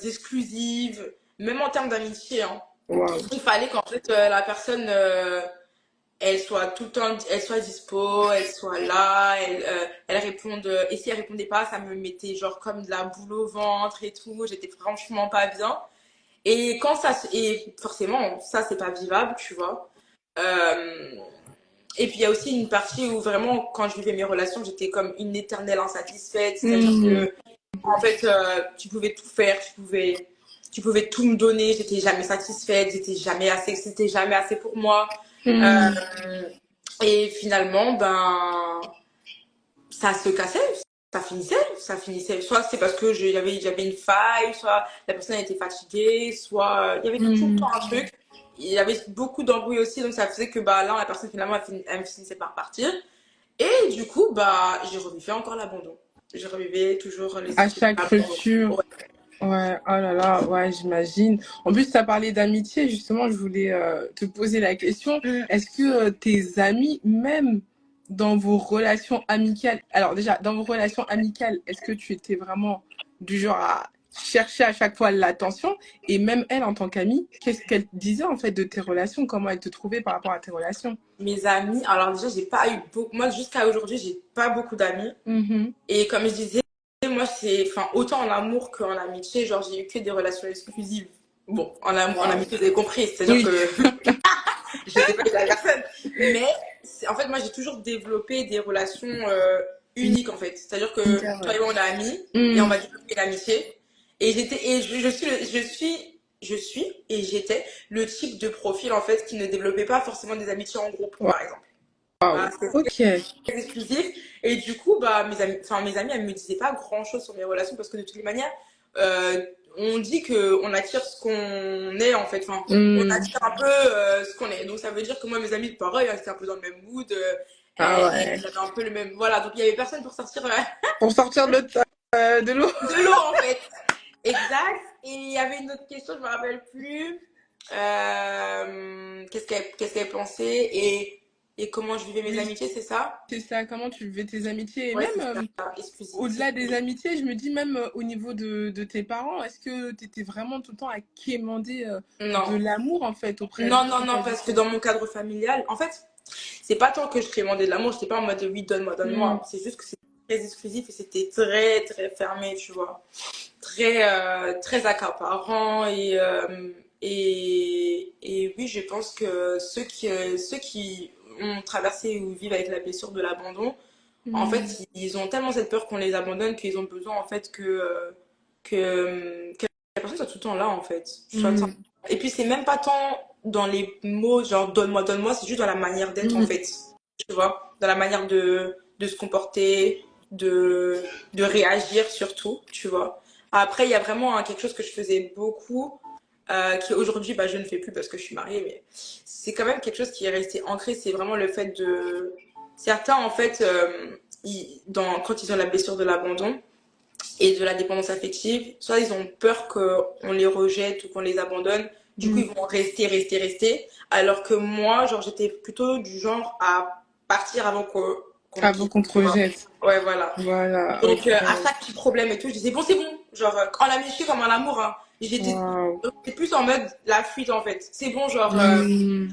exclusive, même en termes d'amitié, hein. Waouh. Il fallait qu'en fait, la personne elle soit tout le temps, elle soit dispo, elle soit là, elle réponde. Et si elle répondait pas, ça me mettait genre comme de la boule au ventre et tout. J'étais franchement pas bien. Et et forcément, ça c'est pas vivable, tu vois. Euh, et puis il y a aussi une partie où vraiment, quand je vivais mes relations, j'étais comme une éternelle insatisfaite. C'est-à-dire Hmm. que, en fait, tu pouvais tout faire, tu pouvais tout me donner. J'étais jamais satisfaite, c'était jamais assez pour moi. Hmm. Euh, et finalement, ben, ça se cassait, ça finissait. Soit c'est parce que j'avais une faille, soit la personne était fatiguée, soit il y avait tout le Hmm. temps un truc. Il y avait beaucoup d'embrouilles aussi, donc ça faisait que bah là, la personne finalement, elle finissait par partir. Et du coup, bah, j'ai revivais encore l'abandon. Je revivais toujours les À histoires chaque d'abandon. rupture. Ouais. Ouais, oh là là, ouais, j'imagine. En plus, tu as parlé d'amitié, justement, je voulais te poser la question. Mm. Est-ce que tes amis, même dans vos relations amicales, alors déjà, dans vos relations amicales, est-ce que tu étais vraiment du genre à chercher à chaque fois l'attention? Et même elle, en tant qu'amie, qu'est-ce qu'elle disait en fait de tes relations? Comment elle te trouvait par rapport à tes relations? Mes amis, alors déjà, j'ai pas eu beaucoup, moi jusqu'à aujourd'hui, j'ai pas beaucoup d'amis. Mhm. Et comme je disais, moi, c'est, enfin, autant en amour qu'en amitié, genre, j'ai eu que des relations exclusives. Bon, en Waouh. amitié, vous avez compris, c'est-à-dire Oui. que j'étais pas avec la personne. Mais, en fait, moi, j'ai toujours développé des relations uniques, en fait. C'est-à-dire que toi et moi, on est amis, et on Hmm. va développer une amitié. Et je suis, et j'étais le type de profil, en fait, qui ne développait pas forcément des amitiés en groupe, par exemple. Voilà, Waouh. c'était Ok. très exclusif. Et du coup, bah, mes amis, elles me disaient pas grand chose sur mes relations parce que de toutes les manières, euh, on dit que on attire ce qu'on est en fait. Enfin, on Hmm. attire un peu ce qu'on est. Donc ça veut dire que moi, mes amis, pareil, elles étaient un peu dans le même mood. Ah Et ouais. j'avais un peu le même. Voilà, donc il y avait personne pour sortir Pour sortir de l'eau. de l'eau en fait. exact. Et il y avait une autre question, je me rappelle plus. Qu'est-ce qu'elle pensait et comment je vivais mes Oui, amitiés, c'est ça? c'est ça, comment tu vivais tes amitiés. Et Ouais, même c'est ça, exclusif. au-delà des amitiés, je me dis même au niveau de tes parents, est-ce que tu étais vraiment tout le temps à quémander de Non. l'amour en fait auprès Non, d'eux non, ou non, pas du parce que tout? dans mon cadre familial, en fait, c'est pas tant que je demandais de l'amour, j'étais pas en mode oui, donne-moi, Hmm. donne-moi. C'est juste que c'était très exclusif et c'était très, très fermé, tu vois. Très, très accaparant et oui, je pense que ceux qui ont traversé ou vivent avec la blessure de l'abandon, en Hmm. fait, ils ont tellement cette peur qu'on les abandonne qu'ils ont besoin, en fait, que la personne soit tout le temps là, en fait. Hmm. Et puis, c'est même pas tant dans les mots, genre donne-moi, c'est juste dans la manière d'être, en Hmm. fait. Tu vois, dans la manière de se comporter, de, de réagir surtout, tu vois. Après, il y a vraiment quelque chose que je faisais beaucoup, qui aujourd'hui, bah, je ne fais plus parce que je suis mariée, mais c'est quand même quelque chose qui est resté ancré, c'est vraiment le fait de... Certains, en fait, quand ils ont la blessure de l'abandon et de la dépendance affective, soit ils ont peur qu'on les rejette ou qu'on les abandonne, du coup Hmm. ils vont rester, rester, rester, alors que moi, genre, j'étais plutôt du genre à partir avant qu'on me Avant quitte, qu'on te tu vois. rejette. Ouais, voilà. Voilà, Donc, ok. à chaque petit problème et tout, je disais, bon, c'est bon. Genre, en amitié comme en amour, hein. Waouh. J'étais plus en mode la fuite, en fait. C'est bon, Hmm.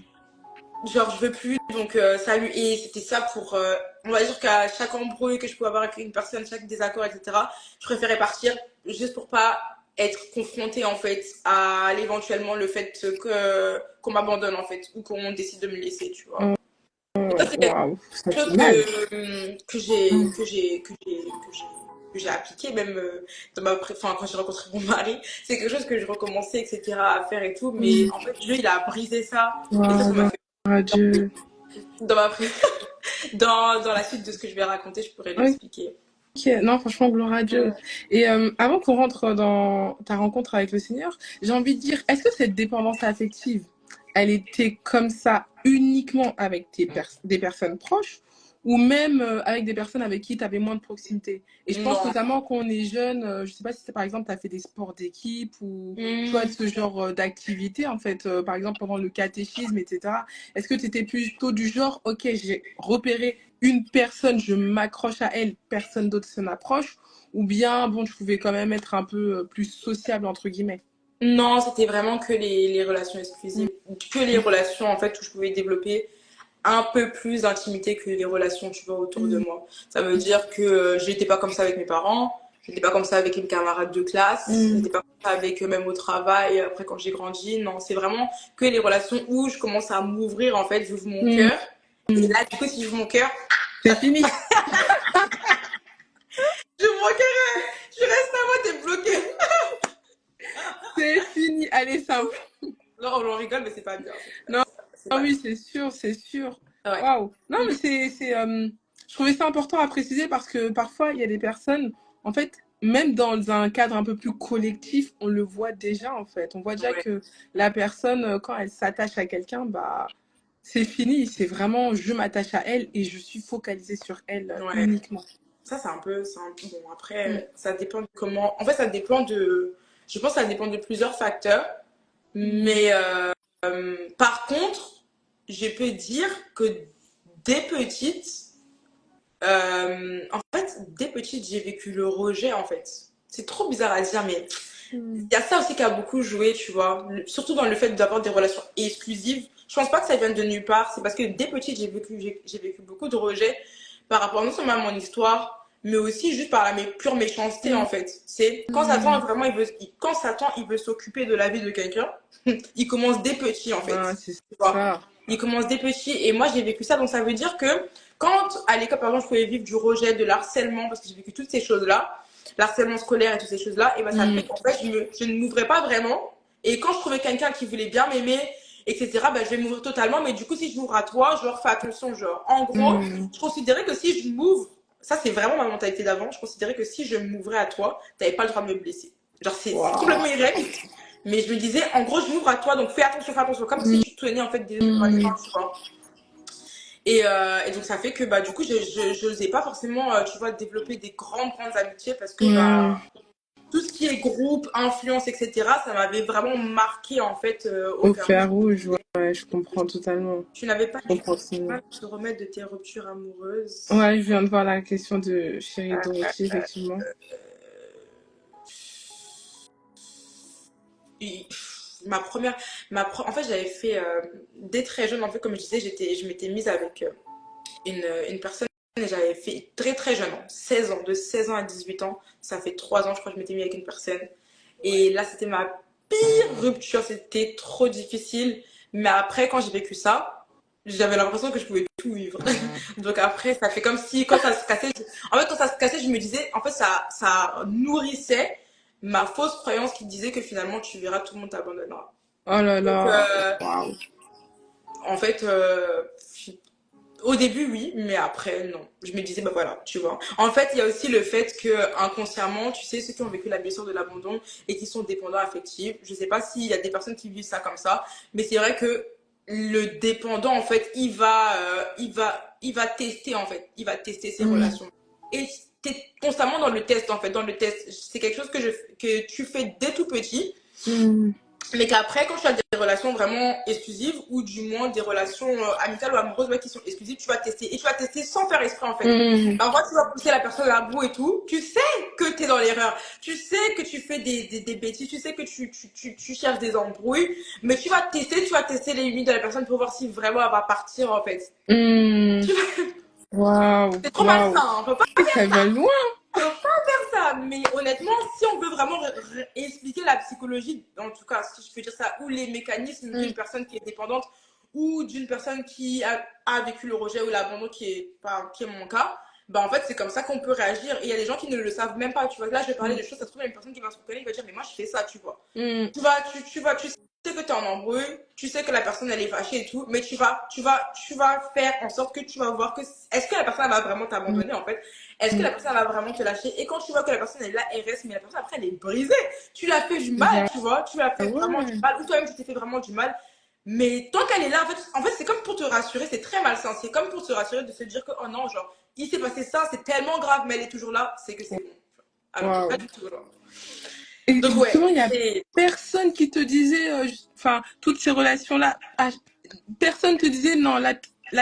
genre je veux plus, donc salut. Et c'était ça pour, on va dire qu'à chaque embrouille que je pouvais avoir avec une personne, chaque désaccord, etc., je préférais partir juste pour pas être confrontée, en fait, à l'éventuellement le fait qu'on m'abandonne, en fait, ou qu'on décide de me laisser, tu vois. Et ça, c'est quelque Waouh, ça chose fait mal. que j'ai appliqué même enfin, quand j'ai rencontré mon mari, c'est quelque chose que je recommençais, etc., à faire et tout, mais Hmm. en fait, Dieu, il a brisé ça, et ça Waouh, m'a gloire fait à Dieu. dans ma dans la suite de ce que je vais raconter, je pourrais l'expliquer. Ok, non, franchement, gloire à Dieu. Mm. Et avant qu'on rentre dans ta rencontre avec le Seigneur, j'ai envie de dire, est-ce que cette dépendance affective, elle était comme ça uniquement avec des personnes proches ou même avec des personnes avec qui tu avais moins de proximité? Et je pense Non. notamment quand on est jeune, je sais pas si c'est par exemple, tu as fait des sports d'équipe ou tu vois, Mm. ce genre d'activité, en fait, par exemple pendant le catéchisme, etc. Est-ce que tu étais plutôt du genre, ok, j'ai repéré une personne, je m'accroche à elle, personne d'autre se m'approche, ou bien, bon, je pouvais quand même être un peu plus sociable, entre guillemets. Non, c'était vraiment que les relations exclusives, que les relations en fait où je pouvais développer un peu plus d'intimité que les relations, tu vois, autour de Mm. moi. Ça veut dire que j'étais pas comme ça avec mes parents, j'étais pas comme ça avec une camarade de classe, Mm. j'étais pas comme ça avec même au travail, après quand j'ai grandi. Non, c'est vraiment que les relations où je commence à m'ouvrir, en fait, j'ouvre mon Mm. cœur. Et là, du coup, si j'ouvre mon cœur, C'est fini. j'ouvre mon cœur, tu restes à moi, t'es bloqué. C'est fini. Allez, simple. Non, on en rigole, mais c'est pas bien. Non, C'est ah pas oui, bien. c'est sûr, c'est sûr. Ouais. Waouh. Non, mais Mm. je trouvais ça important à préciser parce que parfois, il y a des personnes, en fait, même dans un cadre un peu plus collectif, on le voit déjà, en fait. On voit déjà Ouais. que la personne, quand elle s'attache à quelqu'un, bah, c'est fini. C'est vraiment, je m'attache à elle et je suis focalisée sur elle Ouais. uniquement. Ça, c'est un peu. Bon, Mm. après, ça dépend de comment. En fait, ça dépend de. Je pense que ça dépend de plusieurs facteurs. Mm. Mais par contre, je peux dire que dès petite, en fait, dès petite, j'ai vécu le rejet, en fait. C'est trop bizarre à dire, mais il Mm. y a ça aussi qui a beaucoup joué, tu vois. Surtout dans le fait d'avoir des relations exclusives. Je pense pas que ça vienne de nulle part. C'est parce que dès petite, j'ai vécu beaucoup de rejet par rapport non seulement à mon histoire, mais aussi juste par la pure méchanceté, en fait. C'est quand Satan Mm. vraiment quand Satan il veut s'occuper de la vie de quelqu'un, il commence dès petit, en fait. Ah, c'est Tu vois. ça. Il commence dès petit. Et moi, j'ai vécu ça. Donc, ça veut dire que quand, à l'école, par exemple, je pouvais vivre du rejet, de l'harcèlement, parce que j'ai vécu toutes ces choses-là, l'harcèlement scolaire et toutes ces choses-là, et ben, ça fait Mm. qu'en fait, je ne m'ouvrais pas vraiment. Et quand je trouvais quelqu'un qui voulait bien m'aimer, etc., ben, je vais m'ouvrir totalement. Mais du coup, si je m'ouvre à toi, genre, fais attention. Genre, en gros, Mm. je considérais que si je m'ouvre, ça, c'est vraiment ma mentalité d'avant, je considérais que si je m'ouvrais à toi, t'avais pas le droit de me blesser. Genre, c'est complètement Waouh. irréel. Mais je me disais, en gros, je m'ouvre à toi, donc fais attention, fais attention. Comme si Mm. tu tenais en fait des trucs dans les Mm. mains, tu vois. Et donc ça fait que bah du coup je n'osais pas forcément tu vois développer des grandes amitiés parce que bah Mm. tout ce qui est groupe, influence, etc., ça m'avait vraiment marqué en fait au Au fer rouge. fer rouge, ouais, je comprends totalement. Tu n'avais pas Je comprends totalement. te remettre de tes ruptures amoureuses. Ouais, je viens de voir la question de Chérie Euh, Dorothy, effectivement. et, ma première, en fait, j'avais fait dès très jeune, en fait, comme je disais, je m'étais mise avec une personne et j'avais fait très très jeune, 16 ans, de 16 ans à 18 ans. Ça fait 3 ans, je crois, que je m'étais mise avec une personne. Et là, c'était ma pire rupture, c'était trop difficile. Mais après, quand j'ai vécu ça, j'avais l'impression que je pouvais tout vivre. Donc après, ça fait comme si quand ça se cassait, en fait, quand ça se cassait, je me disais, en fait, ça nourrissait ma fausse croyance qui disait que finalement, tu verras, tout le monde t'abandonnera. Oh là Donc, là. Waouh. en fait, au début, oui, mais après, non. Je me disais, bah voilà, tu vois. En fait, il y a aussi le fait que inconsciemment, tu sais, ceux qui ont vécu la blessure de l'abandon et qui sont dépendants affectifs, je sais pas s'il y a des personnes qui vivent ça comme ça, mais c'est vrai que le dépendant, en fait, il va tester, en fait. Il va tester ses Mm. relations. Et t'es constamment dans le test, en fait. Dans le test, c'est quelque chose que tu fais dès tout petit. Mm. Mais qu'après, quand tu as des relations vraiment exclusives, ou du moins des relations amicales ou amoureuses ouais, qui sont exclusives, tu vas tester. Et tu vas tester sans faire exprès, en fait. Mm. Parfois, tu vas pousser la personne à bout et tout. Tu sais que tu es dans l'erreur. Tu sais que tu fais des bêtises. Tu sais que tu cherches des embrouilles. Mais tu vas tester les limites de la personne pour voir si vraiment elle va partir, en fait. Mm. Waouh, C'est trop malsain, waouh. hein. On peut pas Ça va loin. faire ça. Mais honnêtement, si on veut vraiment expliquer la psychologie, en tout cas, si je peux dire ça, ou les mécanismes d'une Mm. personne qui est dépendante ou d'une personne qui a vécu le rejet ou l'abandon qui est mon cas, bah en fait, c'est comme ça qu'on peut réagir. Et il y a des gens qui ne le savent même pas. Tu vois, là, je vais parler de choses, ça se trouve, il y a une personne qui va se reconnaître, qui va dire, mais moi, je fais ça, tu vois. Mm. Tu sais que tu es en embrouille, tu sais que la personne elle est fâchée et tout, mais tu vas faire en sorte que tu vas voir que est-ce que la personne elle va vraiment t'abandonner en fait, est-ce que Mm. la personne elle va vraiment te lâcher, et quand tu vois que la personne elle est là, elle reste, mais la personne après elle est brisée, tu l'as fait du mal, Bah tu vois, tu l'as fait vraiment du ouais. mal, ou toi-même tu t'es fait vraiment du mal, mais tant qu'elle est là, en fait c'est comme pour te rassurer, c'est très malsain, c'est comme pour te rassurer de se dire que oh non, genre, il s'est passé ça, c'est tellement grave, mais elle est toujours là, c'est que c'est bon. Alors que pas Waouh. du tout, genre. Et Donc ouais, justement, il y a c'est personne qui te disait, enfin, toutes ces relations-là, personne te disait, non, là,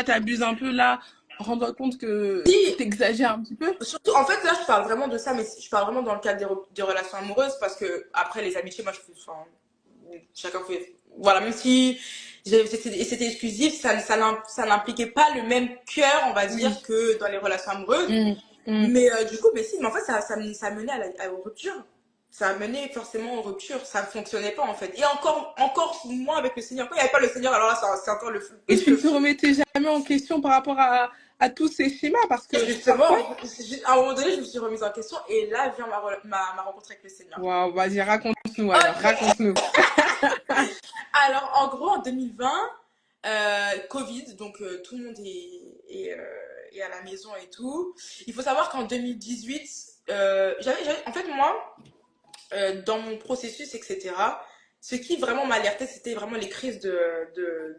t'abuses un peu, là, rends-toi compte que si. t'exagères un petit peu. Surtout, en fait, là, je parle vraiment de ça, mais je parle vraiment dans le cadre des relations amoureuses, parce que après les amitiés, moi, je fais, enfin, chacun fait, voilà, même si c'était exclusif, ça n'impliquait pas le même cœur, on va dire, Oui. que dans les relations amoureuses. Mm. Mm. Mais du coup, mais si, mais en fait, ça menait aux ruptures. Ça a mené forcément aux ruptures. Ça ne fonctionnait pas, en fait. Et encore moins avec le Seigneur. Quand il n'y avait pas le Seigneur, alors là, c'est encore Et plus tu le te feu. remettais jamais en question par rapport à tous ces schémas, parce Et que justement, parfois, à un moment donné, je me suis remise en question et là vient ma rencontre avec le Seigneur. waouh, vas-y, raconte-nous alors, Ok. raconte-nous. Alors, en gros, en 2020, Covid, donc tout le monde est à la maison et tout. Il faut savoir qu'en 2018, en fait, moi, dans mon processus, etc., ce qui vraiment m'alertait, c'était vraiment les crises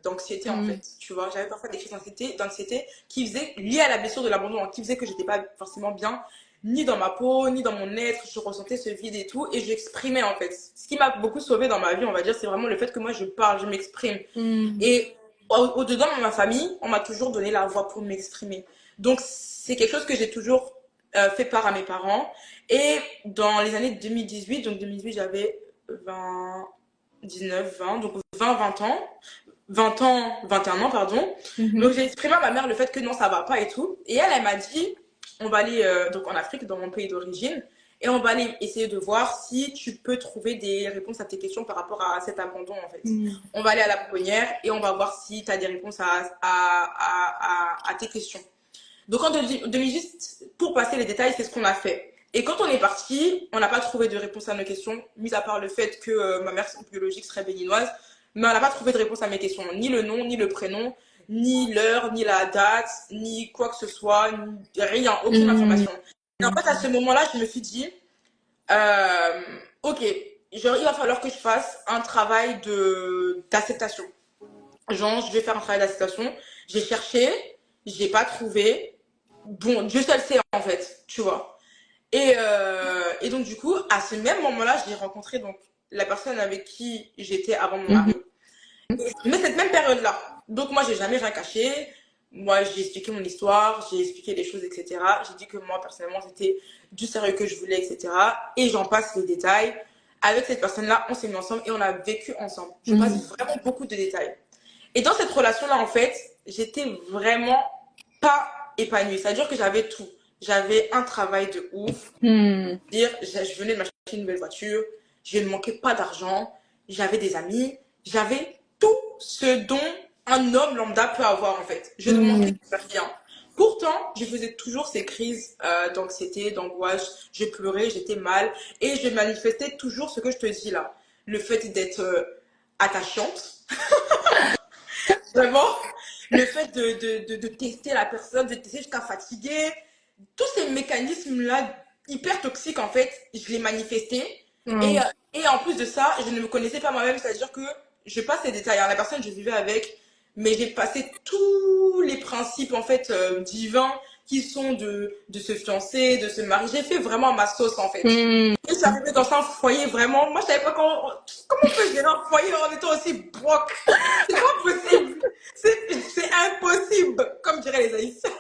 d'anxiété, en Mm. fait. Tu vois, j'avais parfois des crises d'anxiété qui faisaient, liées à la blessure de l'abandon, hein, qui faisaient que j'étais pas forcément bien, ni dans ma peau, ni dans mon être. Je ressentais ce vide et tout, et j'exprimais, en fait. Ce qui m'a beaucoup sauvée dans ma vie, on va dire, c'est vraiment le fait que moi, je parle, je m'exprime. Mm. Et au-dedans de ma famille, on m'a toujours donné la voix pour m'exprimer. Donc, c'est quelque chose que j'ai toujours fait part à mes parents. Et dans les années 2018, donc 2018, j'avais 20, 19, 20, donc 20 ans. 20 ans, 21 ans, pardon. Donc, Mhm. j'ai exprimé à ma mère le fait que non, ça va pas et tout. Et elle m'a dit, on va aller donc en Afrique, dans mon pays d'origine, et on va aller essayer de voir si tu peux trouver des réponses à tes questions par rapport à cet abandon, en fait. Mm. On va aller à la pouponnière et on va voir si tu as des réponses à tes questions. Donc en 2018, pour passer les détails, c'est ce qu'on a fait. Et quand on est parti, on n'a pas trouvé de réponse à nos questions, mis à part le fait que ma mère biologique serait béninoise, mais on n'a pas trouvé de réponse à mes questions, ni le nom, ni le prénom, ni l'heure, ni la date, ni quoi que ce soit, rien, aucune Mm. information. Et en fait, à ce moment-là, je me suis dit, ok, genre, il va falloir que je fasse un travail d'acceptation. Genre, je vais faire un travail d'acceptation. J'ai cherché, j'ai pas trouvé. Bon, Dieu seul sait en fait, tu vois. Et donc, du coup, à ce même moment-là, j'ai rencontré donc la personne avec qui j'étais avant mon Mhm. mari. Mais cette même période-là. Donc moi, j'ai jamais rien caché. Moi, j'ai expliqué mon histoire, j'ai expliqué les choses, etc. J'ai dit que moi, personnellement, c'était du sérieux que je voulais, etc. Et j'en passe les détails. Avec cette personne-là, on s'est mis ensemble et on a vécu ensemble. Je passe Mhm. vraiment beaucoup de détails. Et dans cette relation-là, en fait, j'étais vraiment pas épanouie. C'est-à-dire que j'avais tout. J'avais un travail de ouf. Mhm. Dire, je venais de m'acheter une nouvelle voiture, je ne manquais pas d'argent, j'avais des amis, j'avais tout ce dont un homme lambda peut avoir en fait. Je ne manquais Mhm. de rien. Pourtant, je faisais toujours ces crises d'anxiété, d'angoisse. Je pleurais, j'étais mal et je manifestais toujours ce que je te dis là. Le fait d'être attachante, vraiment. Le fait de tester la personne, de tester jusqu'à fatiguer. Tous ces mécanismes-là hyper toxiques, en fait, je les manifestais. Et, Wow. et en plus de ça, je ne me connaissais pas moi-même, c'est-à-dire que je passe les détails. Alors, la personne, je vivais avec, mais j'ai passé tous les principes, en fait, divins qui sont de se fiancer, de se marier. J'ai fait vraiment ma sauce, en fait. Mhm. Et je suis arrivée dans un foyer, vraiment. Moi, je savais pas comment on peut gérer un foyer en étant aussi broke. C'est pas possible. C'est impossible, comme diraient les Haïtiens.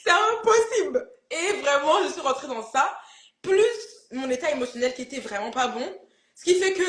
C'est impossible. Et vraiment, je suis rentrée dans ça. Plus mon état émotionnel qui était vraiment pas bon. Ce qui fait que,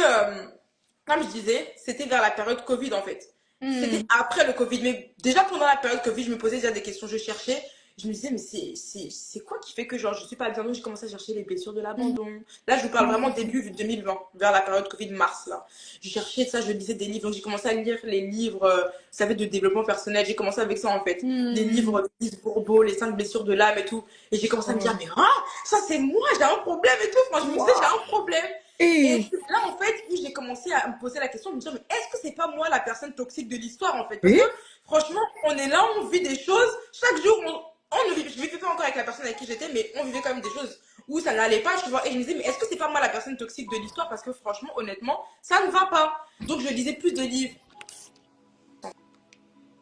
comme je disais, c'était vers la période Covid en fait. C'était Mhm. après le Covid. Mais déjà pendant la période Covid, je me posais déjà des questions. Je cherchais. Je me disais, mais c'est quoi qui fait que genre, je suis pas bien? Donc j'ai commencé à chercher les blessures de l'abandon. Là, je vous parle vraiment début 2020, vers la période Covid, mars là. Je cherchais ça, je lisais des livres. Donc j'ai commencé à lire les livres, vous savez, de développement personnel. J'ai commencé avec ça en fait. Les Mhm. livres de Lise Bourbeau, les 5 blessures de l'âme et tout. Et j'ai commencé à me dire, Wow. mais ça c'est moi, j'ai un problème et tout. Moi, je me disais, j'ai Wow. un problème. Et Et là, en fait, où j'ai commencé à me poser la question, de me dire, mais est-ce que c'est pas moi la personne toxique de l'histoire, en fait? Parce que, oui. franchement, on est là, on vit des choses. Chaque jour, on ne vit, je vivais pas encore avec la personne avec qui j'étais, mais on vivait quand même des choses où ça n'allait pas, tu vois. Et je me disais, mais est-ce que c'est pas moi la personne toxique de l'histoire? Parce que, franchement, honnêtement, ça ne va pas. Donc, je lisais plus de livres.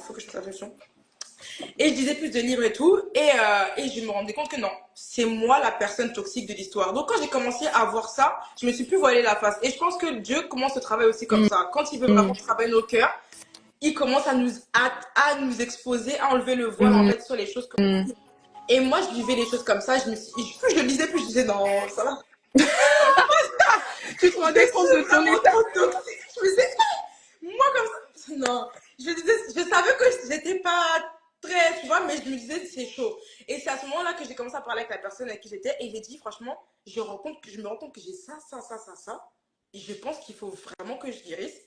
Faut que je fasse attention. Et je lisais plus de livres et tout. Et je me rendais compte que non, c'est moi la personne toxique de l'histoire. Donc quand j'ai commencé à voir ça, je me suis plus voilé la face. Et je pense que Dieu commence ce travail aussi comme ça. Quand il veut vraiment Mhm. travailler nos cœurs, il commence à nous exposer, à enlever le voile en Mhm. fait sur les choses. Et moi, je vivais les choses comme ça. Plus je le lisais, plus je disais non, ça va. Tu te Je rendais compte suis de ton vraiment état? trop toxique. Je me disais, moi comme ça, non. Je savais que j'étais pas très, tu vois, mais je me disais, c'est chaud. Et c'est à ce moment-là que j'ai commencé à parler avec la personne avec qui j'étais et j'ai dit, franchement, je me rends compte que j'ai ça, ça, ça, ça, ça. Et je pense qu'il faut vraiment que je guérisse.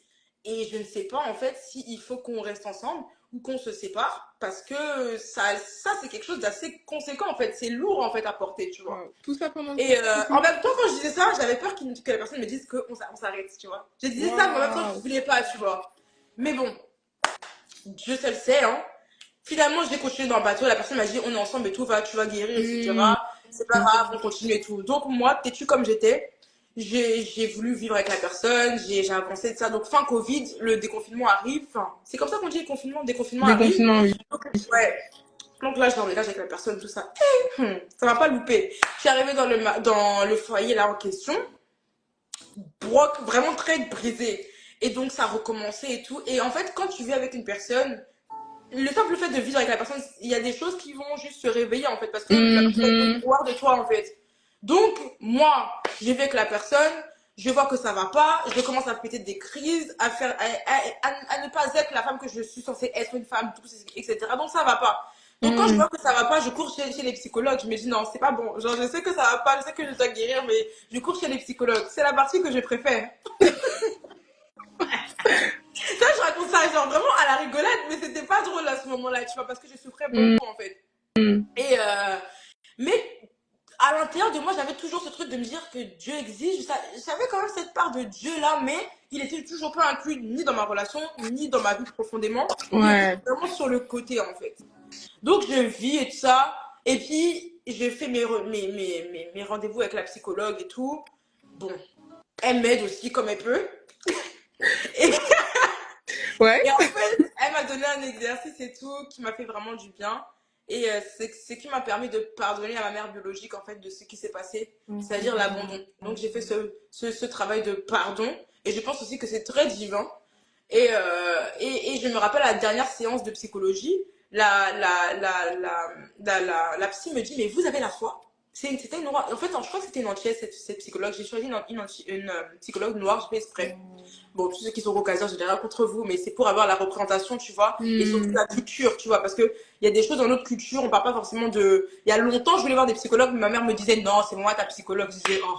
Et je ne sais pas, en fait, s'il faut qu'on reste ensemble ou qu'on se sépare parce que ça c'est quelque chose d'assez conséquent, en fait. C'est lourd, en fait, à porter, tu vois. Wow. Tout ça pendant le Et en Covid? même temps, quand je disais ça, j'avais peur que la personne me dise qu'on s'arrête, tu vois. Je disais ça, mais en même temps, je Wow. voulais pas, tu vois. Mais bon, Dieu seul sait, hein. Finalement, j'ai continué dans le bateau. La personne m'a dit, on est ensemble et tout, va, tu vas guérir, Mhm. etc. C'est pas grave, on continue et tout. Donc, moi, têtue comme j'étais, j'ai voulu vivre avec la personne, j'ai avancé de ça. Donc, fin Covid, le déconfinement arrive. Enfin, c'est comme ça qu'on dit confinement, déconfinement arrive. Déconfinement, oui. Donc, ouais. Donc là, je m'engage avec la personne, tout ça. Ça m'a pas loupé. Je suis arrivée dans le foyer là en question, broc, vraiment très brisée. Et donc, ça a recommencé et tout. Et en fait, quand tu vis avec une personne, le simple fait de vivre avec la personne, il y a des choses qui vont juste se réveiller en fait, parce que la personne est au Mhm. pouvoir de toi en fait. Donc, moi, je vis avec la personne, je vois que ça va pas, je commence à péter des crises, à ne pas être la femme que je suis censée être, une femme, tout, etc. Donc, ça va pas. Donc, quand je Mhm. vois que ça va pas, je cours chez les psychologues. Je me dis non, c'est pas bon. Genre, je sais que ça va pas, je sais que je dois guérir, mais je cours chez les psychologues. C'est la partie que je préfère. Ça, je raconte ça, genre vraiment à la rigolade, mais c'était pas drôle à ce moment-là, tu vois, parce que je souffrais Mhm. beaucoup en fait. Et mais à l'intérieur de moi, j'avais toujours ce truc de me dire que Dieu existe. J'avais quand même cette part de Dieu là, mais il était toujours pas inclus ni dans ma relation, ni dans ma vie profondément. Il était Ouais. vraiment sur le côté en fait. Donc je vis et tout ça, et puis je fais mes rendez-vous avec la psychologue et tout. Bon, elle m'aide aussi comme elle peut. Et, Ouais. et en fait, elle m'a donné un exercice et tout qui m'a fait vraiment du bien. Et c'est ce qui m'a permis de pardonner à ma mère biologique, en fait, de ce qui s'est passé, c'est-à-dire l'abandon. Donc, j'ai fait ce travail de pardon. Et je pense aussi que c'est très divin. Et je me rappelle à la dernière séance de psychologie, la psy me dit, mais vous avez la foi? C'était une noire. En fait, je crois que c'était une entière, cette psychologue. J'ai choisi une psychologue noire, je fais exprès. Bon, tous ceux qui sont caucasiens, je dirais rien contre vous, mais c'est pour avoir la représentation, tu vois, et surtout la culture, tu vois, parce que il y a des choses dans notre culture, on parle pas forcément de. Il y a longtemps, je voulais voir des psychologues, mais ma mère me disait non, c'est moi ta psychologue. Je disais oh.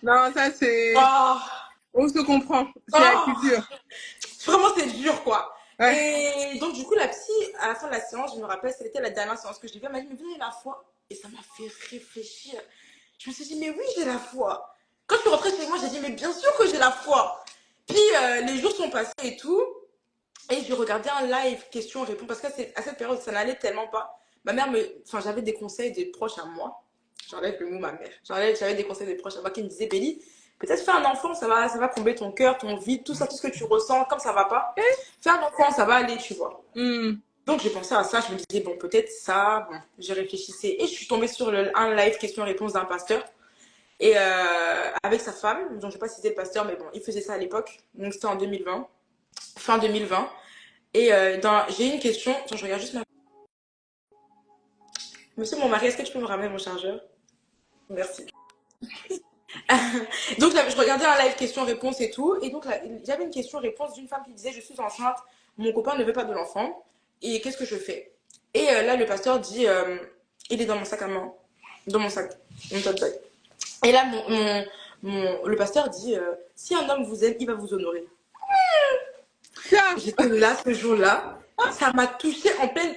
Non, ça c'est. Oh, On se comprend. C'est la oh. culture. Vraiment, c'est dur, quoi. Ouais. Et donc, du coup, la psy, à la fin de la séance, je me rappelle, c'était la dernière séance que j'ai vue, elle m'a dit, mais vous avez la foi? Et ça m'a fait réfléchir. Je me suis dit, mais oui, j'ai la foi. Quand je suis rentrée chez moi, j'ai dit, mais bien sûr que j'ai la foi. Puis, les jours sont passés et tout. Et je regardais un live question-réponse parce qu'à cette période, ça n'allait tellement pas. Ma mère me. Enfin, j'avais des conseils des proches à moi. J'enlève le mot ma mère. J'avais des conseils des proches à moi qui me disaient, Béli, peut-être fais un enfant, ça va combler ton cœur, ton vide, tout ça, tout ce que tu ressens, comme ça va pas. Fais un enfant, ça va aller, tu vois. Donc, j'ai pensé à ça, je me disais, bon, peut-être ça, bon, je réfléchissais. Et je suis tombée sur un live question-réponse d'un pasteur. Et avec sa femme, donc je vais pas citer le pasteur, mais bon, il faisait ça à l'époque. Donc, c'était en 2020, fin 2020. Et j'ai une question. Attends, je regarde juste ma. Monsieur mon mari, est-ce que tu peux me ramener mon chargeur? Merci. Donc, je regardais un live question-réponse et tout. Et donc, là, j'avais une question-réponse d'une femme qui disait, je suis enceinte, mon copain ne veut pas de l'enfant. Et qu'est-ce que je fais? Et là, le pasteur dit, il est dans mon sac à main. Dans mon sac. Mon tote bag. Et là, le pasteur dit, si un homme vous aime, il va vous honorer. Ça. J'étais là ce jour-là. Ça m'a touchée en pleine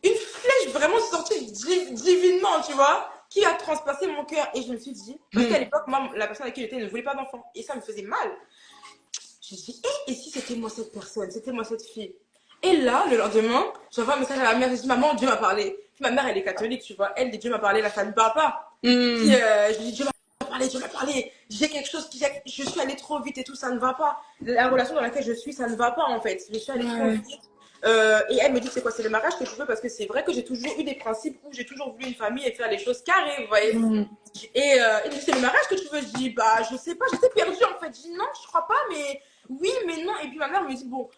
une flèche vraiment sortie divinement, tu vois, qui a transpercé mon cœur. Et je me suis dit, parce qu'à l'époque, moi, la personne avec qui j'étais ne voulait pas d'enfant. Et ça me faisait mal. Je me suis dit, et si c'était moi cette personne, c'était moi cette fille? Et là, le lendemain, j'envoie un message à ma mère, je dis, maman, Dieu m'a parlé. Puis ma mère, elle est catholique, tu vois. Elle dit, Dieu m'a parlé, là, ça ne parle pas. Puis je lui dis, Dieu m'a parlé. J'ai quelque chose je suis allée trop vite et tout, ça ne va pas. La relation dans laquelle je suis, ça ne va pas, en fait. Je suis allée trop vite. Et elle me dit, c'est quoi? C'est le mariage que je veux parce que c'est vrai que j'ai toujours eu des principes où j'ai toujours voulu une famille et faire les choses carrées, vous voyez. Et elle me dit, c'est le mariage que tu veux? Je dis, bah, je sais pas, j'étais perdue en fait. Je dis, non, je crois pas, mais oui, mais non. Et puis ma mère me dit, bon,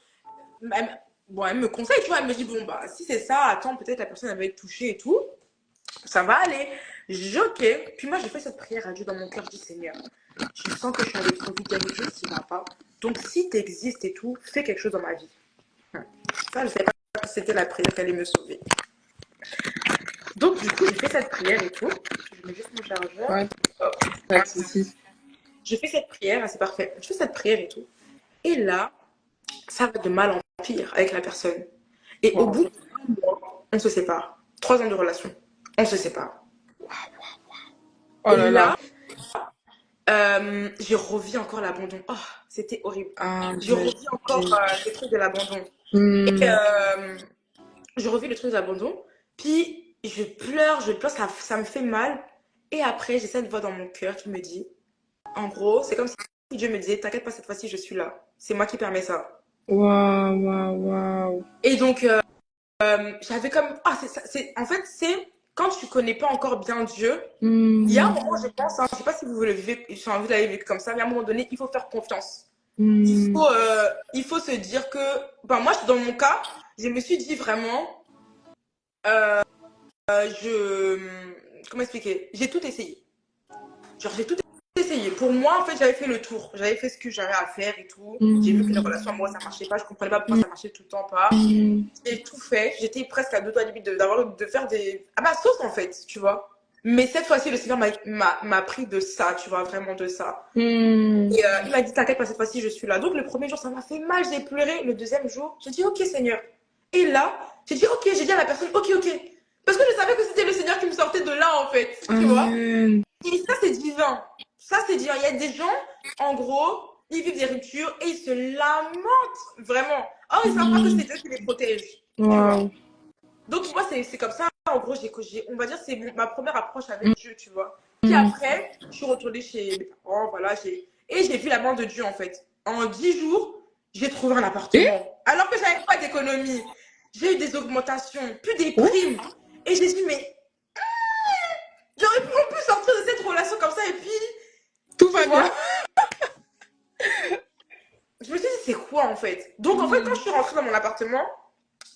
elle me conseille, tu vois. Elle me dit, bon, bah, si c'est ça, attends, peut-être la personne elle va être touchée et tout. Ça va aller. J'ai dit, ok. Puis moi, j'ai fait cette prière à Dieu dans mon cœur. Je dis, Seigneur, je sens que je suis allée trop vite, il y a quelque chose qui ne va pas. Donc, si tu existes et tout, fais quelque chose dans ma vie. Ça, je ne savais pas que c'était la prière qui allait me sauver. Donc, du coup, j'ai fait cette prière et tout. Je mets juste mon chargeur. Ouais. Hop. Pas de soucis. Je fais cette prière, c'est parfait. Je fais cette prière et tout. Et là, ça va de mal en pire avec la personne. Et au bout de 3 mois, on se sépare. 3 ans de relation. On se sépare. Oh là là. Je revis encore l'abandon. Oh, c'était horrible. Ah, Je revis encore le truc de l'abandon. Et je revis le truc de l'abandon. Puis je pleure, ça me fait mal. Et après, j'ai cette voix dans mon cœur qui me dit, en gros, c'est comme si Dieu me disait, t'inquiète pas, cette fois-ci, je suis là. C'est moi qui permets ça. Waouh, waouh, waouh. Et donc, j'avais comme. Ah, en fait, c'est quand tu connais pas encore bien Dieu, il y a un moment, je pense, hein, je sais pas si vous le vivez, enfin, vous l'avez vécu comme ça, mais à un moment donné, il faut faire confiance. Il faut se dire que. Ben, moi, dans mon cas, je me suis dit vraiment. Je. Comment expliquer? J'ai tout essayé. Genre, j'ai tout essayé. Pour moi, en fait, j'avais fait le tour. J'avais fait ce que j'avais à faire et tout. J'ai vu que les relations amoureuses, ça marchait pas. Je comprenais pas pourquoi ça marchait tout le temps pas. J'ai tout fait. J'étais presque à deux doigts limite de faire des. À ma sauce, en fait, tu vois. Mais cette fois-ci, le Seigneur m'a pris de ça, tu vois, vraiment de ça. Et il m'a dit, t'inquiète pas, cette fois-ci, je suis là. Donc, le premier jour, ça m'a fait mal, j'ai pleuré. Le deuxième jour, j'ai dit, ok, Seigneur. Et là, j'ai dit, ok, j'ai dit à la personne, ok, ok. Parce que je savais que c'était le Seigneur qui me sortait de là, en fait, tu vois. Et ça, c'est divin. Ça, c'est divin. Il y a des gens, en gros, ils vivent des ruptures et ils se lamentent, vraiment. Oh, ils savent pas que c'est Dieu qui les protège. Tu vois. Donc, moi, c'est comme ça. En gros, on va dire, c'est ma première approche avec Dieu, tu vois. Puis après, je suis retournée chez mes parents, voilà, et j'ai vu la main de Dieu, en fait. En 10 jours, j'ai trouvé un appartement. Alors que j'avais pas d'économie. j'ai eu des augmentations, plus des Ouf, primes. Et j'ai dit, mais j'aurais pu en plus sortir de cette relation comme ça et puis, tout tu va bien. vois, je me suis dit, c'est quoi en fait? Donc en fait, quand je Hmm. suis rentrée dans mon appartement,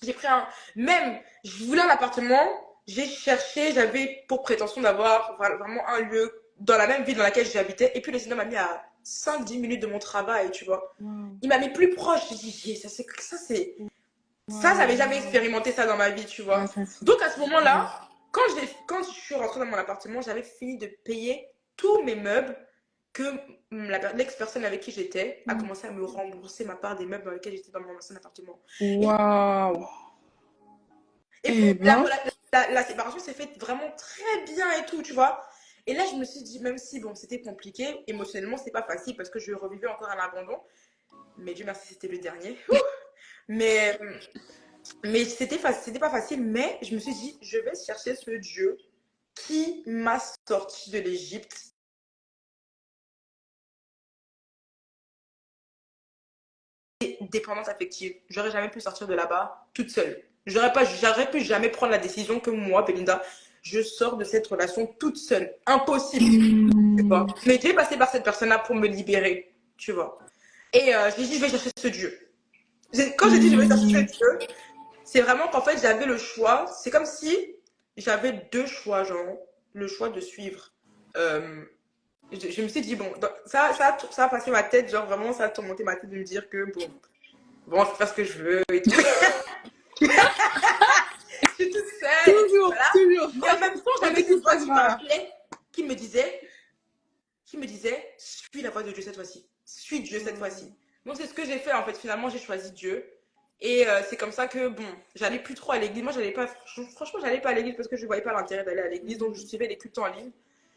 j'ai pris un. Même, je voulais un appartement, j'ai cherché, j'avais pour prétention d'avoir vraiment un lieu dans la même ville dans laquelle j'habitais. Et puis le Seigneur m'a mis à 5-10 minutes de mon travail, tu vois. Waouh, Il m'a mis plus proche. J'ai dit, yeah, c'est. Ça, waouh, j'avais jamais waouh. expérimenté ça dans ma vie, tu Ah, vois. ça c'est Donc à ce trop. moment-là, quand je suis rentrée dans mon appartement, j'avais fini de payer tous mes meubles que l'ex-personne avec qui j'étais a commencé à me rembourser ma part des meubles dans lesquels j'étais dans mon ancien appartement. Et, Waouh. et puis Eh ben, la séparation s'est faite vraiment très bien et tout, tu vois. Et là, je me suis dit, même si bon, c'était compliqué, émotionnellement, c'est pas facile parce que je revivais encore un abandon. Mais Dieu merci, c'était le dernier. Mais c'était pas facile, mais je me suis dit, je vais chercher ce Dieu qui m'a sorti de l'Égypte. Dépendance affective. J'aurais jamais pu sortir de là-bas toute seule. J'aurais pu jamais prendre la décision que moi, Belinda, je sors de cette relation toute seule. Impossible, tu vois. hmm. Mais j'ai passé par cette personne-là pour me libérer, tu vois. Et j'ai dit, je vais chercher ce Dieu. Quand j'ai dit, je vais chercher ce Hmm. Dieu, c'est vraiment qu'en fait, j'avais le choix. C'est comme si j'avais deux choix, genre, le choix de suivre. Euh, je me suis dit, bon, ça a passé ma tête, genre, vraiment, ça a tourmenté ma tête de me dire que, bon, je fais ce que je veux et tout. Je suis toute seule et puis Toujours, voilà. toujours. Mais en même temps, On j'avais est tous cette voix passés qui par là. m'appelait, qui me disait, suis la voix de Dieu cette fois-ci. Suis Dieu cette fois-ci. Donc c'est ce que j'ai fait en fait. Finalement, j'ai choisi Dieu. Et c'est comme ça que, bon, j'allais plus trop à l'église. Moi, j'allais pas, franchement, j'allais pas à l'église parce que je voyais pas l'intérêt d'aller à l'église. Donc, je suivais les cultes en ligne.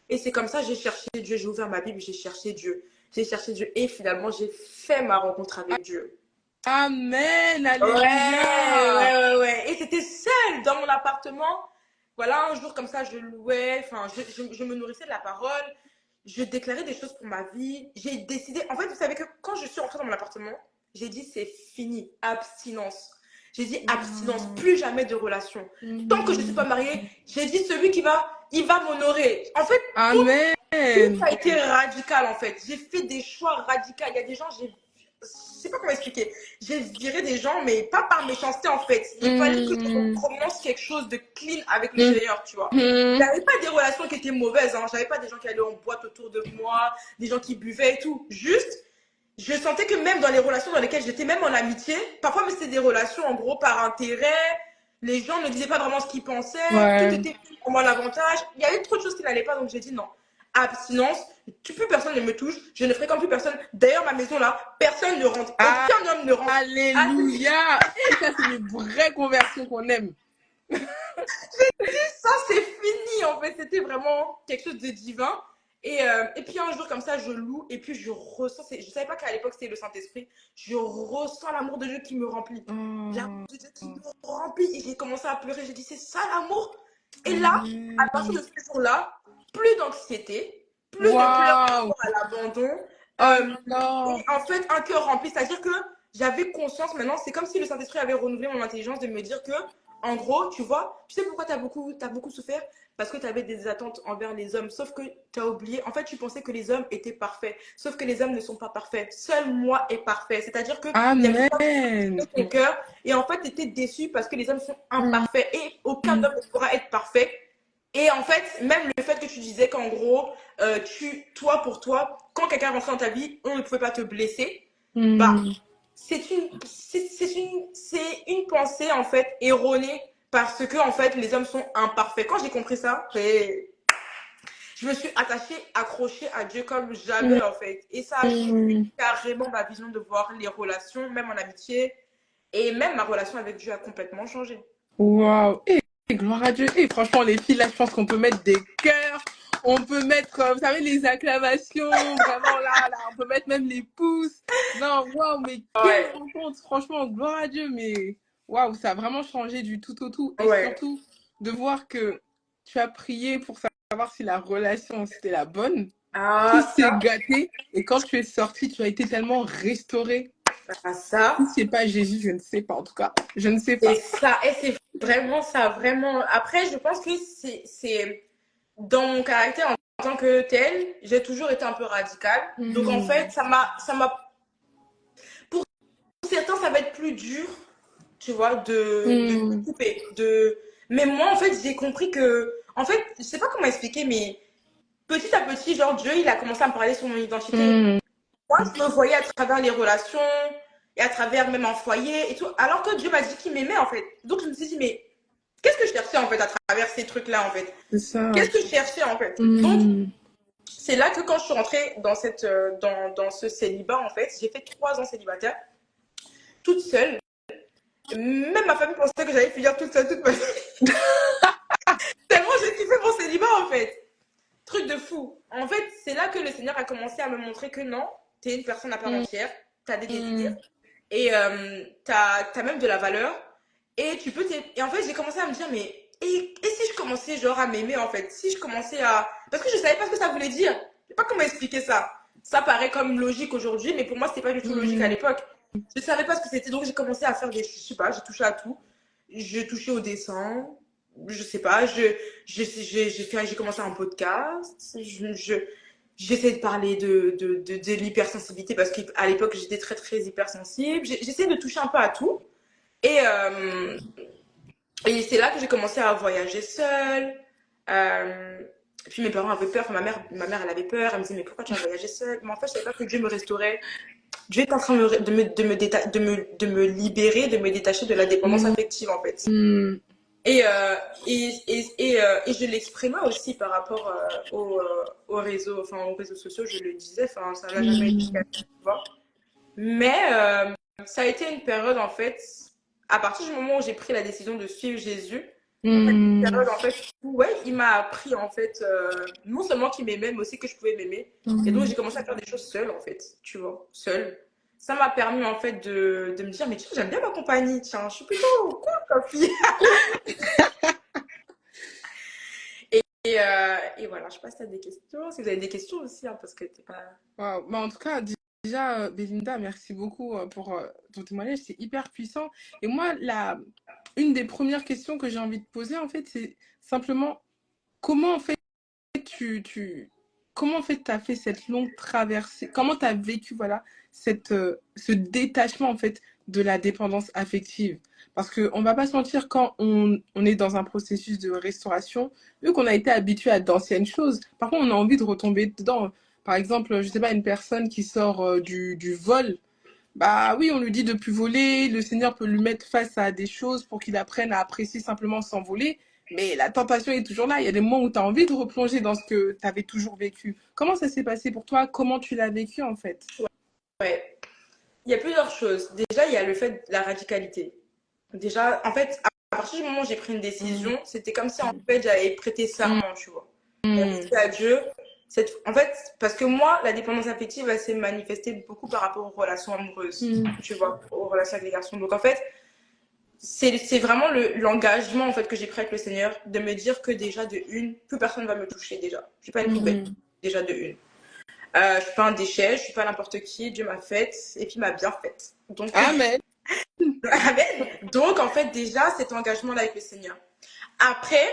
Et c'est comme ça, j'ai cherché Dieu. J'ai ouvert ma Bible, j'ai cherché Dieu. J'ai cherché Dieu. Et finalement, j'ai fait ma rencontre avec Dieu. Amen, Ouais, alléluia. ouais. Et c'était seule dans mon appartement. Voilà, un jour comme ça, je louais, enfin, je me nourrissais de la parole. Je déclarais des choses pour ma vie. J'ai décidé, en fait, vous savez que quand je suis rentrée dans mon appartement, j'ai dit c'est fini, abstinence. J'ai dit abstinence, Waouh. plus jamais de relation. Tant que je ne suis Hmm. pas mariée, j'ai dit celui il va m'honorer. En fait, tout Amen. a été radical en fait. J'ai fait des choix radicaux. Il y a des gens, je sais pas comment expliquer. J'ai viré des gens, mais pas par méchanceté en fait. Il fallait que je Hmm. commence quelque chose de clean avec le Hmm. Seigneur, tu vois. Hmm. J'avais pas des relations qui étaient mauvaises, hein. J'avais pas des gens qui allaient en boîte autour de moi, des gens qui buvaient et tout. Juste, je sentais que même dans les relations dans lesquelles j'étais, même en amitié, parfois mais c'était des relations en gros par intérêt. Les gens ne disaient pas vraiment ce qu'ils pensaient, tout Ouais. était pour moi l'avantage. Il y avait trop de choses qui n'allaient pas, donc j'ai dit non. Abstinence, plus personne ne me touche, je ne fréquente plus personne. D'ailleurs, ma maison là, personne ne rentre, aucun homme ne rentre. Ah, Alléluia. Et ça, c'est les vraies conversions qu'on aime. ça c'est fini en fait, c'était vraiment quelque chose de divin. Et puis un jour comme ça, je loue et puis je ressens, je savais pas qu'à l'époque c'était le Saint-Esprit, je ressens l'amour de Dieu qui me remplit. L'amour Oh. de Dieu qui me remplit et j'ai commencé à pleurer, j'ai dit c'est ça l'amour. Et là, à partir de Amen. ce jour-là, plus d'anxiété, plus de pleurs par Waouh. rapport à l'abandon. Euh, et Alors. en fait, un cœur rempli, c'est-à-dire que j'avais conscience maintenant, c'est comme si le Saint-Esprit avait renouvelé mon intelligence de me dire que en gros, tu vois, tu sais pourquoi t'as beaucoup souffert? Parce que tu avais des attentes envers les hommes. Sauf que tu as oublié. En fait, tu pensais que les hommes étaient parfaits. Sauf que les hommes ne sont pas parfaits. Seul moi est parfait. C'est-à-dire qu'il n'y a que toi qui Amen. peux ton cœur. Et en fait, tu étais déçu parce que les hommes sont Hmm. imparfaits. Et aucun homme ne pourra être parfait. Et en fait, même le fait que tu disais qu'en gros, toi pour toi, quand quelqu'un rentrait dans ta vie, on ne pouvait pas te blesser. Bah, Hmm. c'est une pensée en fait erronée parce que en fait les hommes sont imparfaits. Quand j'ai compris ça, je me suis attachée, accrochée à Dieu comme jamais en fait. Et ça a changé Hmm. carrément ma vision de voir les relations, même en amitié. Et même ma relation avec Dieu a complètement changé. Waouh. Et gloire à Dieu. Et franchement, les filles, là, je pense qu'on peut mettre des cœurs. On peut mettre, vous savez, les acclamations. Vraiment, là, on peut mettre même les pouces. Non, waouh, mais quelle Ouais, rencontre. Franchement, gloire à Dieu. Mais waouh, ça a vraiment changé du tout au tout. Et ouais. surtout, de voir que tu as prié pour savoir si la relation, c'était la bonne. Tout Ah, s'est ça. gâté. Et quand tu es sortie, tu as été tellement restaurée. À Si ça. c'est pas Jésus, je ne sais pas, en tout cas. Je ne sais Et pas. ça, et c'est vraiment ça, vraiment. Après, je pense que c'est dans mon caractère en tant que tel, j'ai toujours été un peu radicale. Donc en fait, Hmm. pour certains, ça va être plus dur, tu vois, de Hmm. couper. Mais moi, en fait, j'ai compris que, en fait, je sais pas comment expliquer, mais petit à petit, genre, Dieu, il a commencé à me parler sur mon identité. Hmm. Moi, je me voyais à travers les relations et à travers même un foyer et tout, alors que Dieu m'a dit qu'il m'aimait, en fait. Donc, je me suis dit, mais qu'est-ce que je cherchais, en fait, à travers ces trucs-là, en fait? C'est ça. Qu'est-ce que je cherchais, en fait? Donc, Hmm. c'est là que quand je suis rentrée dans ce célibat, en fait, j'ai fait 3 ans célibataire, toute seule. Même ma famille pensait que j'allais finir toute seule toute ma vie. Tellement j'ai kiffé mon célibat, en fait. Truc de fou. En fait, c'est là que le Seigneur a commencé à me montrer que non, t'es une personne à part entière, t'as des désirs Hmm. et t'as même de la valeur. Et tu peux Et en fait, j'ai commencé à me dire, mais et si je commençais genre à m'aimer en fait? Si je commençais à. Parce que je savais pas ce que ça voulait dire. Je sais pas comment expliquer ça. Ça paraît comme logique aujourd'hui, mais pour moi, c'était pas du tout logique à Hmm. l'époque. Je savais pas ce que c'était, donc j'ai commencé à faire des. Je sais pas, j'ai touché à tout. J'ai touché au dessin. Je sais pas, j'ai commencé un podcast. J'essaie de parler de l'hypersensibilité parce qu'à l'époque, j'étais très, très hypersensible. J'essaie de toucher un peu à tout. Et, euh, et c'est là que j'ai commencé à voyager seule. Euh, puis mes parents avaient peur. Enfin, ma mère, elle avait peur. Elle me disait, mais pourquoi tu vas voyager seule? Mais en fait, je savais pas que Dieu me restaurait. Dieu est en train de me libérer, de me détacher de la dépendance Hmm. affective, en fait. Hmm. Et, et je l'exprimais aussi par rapport aux réseaux, enfin, aux réseaux sociaux, je le disais, enfin, ça n'a jamais été caché, tu vois. Mais ça a été une période, en fait, à partir du moment où j'ai pris la décision de suivre Jésus, ça a été une Hmm. période, en fait, où, ouais, il m'a appris, en fait, non seulement qu'il m'aimait, mais aussi que je pouvais m'aimer. Et donc, Hmm. j'ai commencé à faire des choses seule, en fait, tu vois, seule. Ça m'a permis, en fait, de me dire, mais tiens, j'aime bien ma compagnie, tiens, je suis plutôt cool comme fille. Et voilà, je passe à des questions. Si vous avez des questions aussi, hein, parce que t'es pas. Waouh. Bah, en tout cas, déjà, Belinda, merci beaucoup pour ton témoignage. C'est hyper puissant. Et moi, une des premières questions que j'ai envie de poser, en fait, c'est simplement comment, en fait, tu comment en fait tu as fait cette longue traversée? Comment tu as vécu voilà ce détachement en fait de la dépendance affective? Parce que on va pas se mentir quand on est dans un processus de restauration, vu qu'on a été habitué à d'anciennes choses, par contre on a envie de retomber dedans. Par exemple, je sais pas, une personne qui sort du vol, bah oui, on lui dit de plus voler, le Seigneur peut lui mettre face à des choses pour qu'il apprenne à apprécier simplement s'envoler, mais la tentation est toujours là. Il y a des moments où tu as envie de replonger dans ce que tu avais toujours vécu. Comment ça s'est passé pour toi? Comment tu l'as vécu en fait? Ouais. Il y a plusieurs choses. Déjà, il y a le fait de la radicalité. Déjà, en fait, à partir du moment où j'ai pris une Mm, décision, c'était comme si en fait j'avais prêté mm, serment, tu vois. J'avais mm, dit à Dieu. En fait, parce que moi, la dépendance affective, elle s'est manifestée beaucoup par rapport aux relations amoureuses, mm, tu vois, aux relations avec les garçons. Donc en fait, c'est vraiment l'engagement en fait que j'ai pris avec le Seigneur de me dire que déjà de une, plus personne va me toucher déjà. Je suis pas une poubelle, mm. déjà de une. Je suis pas un déchet, je suis pas n'importe qui. Dieu m'a faite et puis m'a bien faite. Donc, Amen. amen. Donc en fait déjà cet engagement là avec le Seigneur. Après,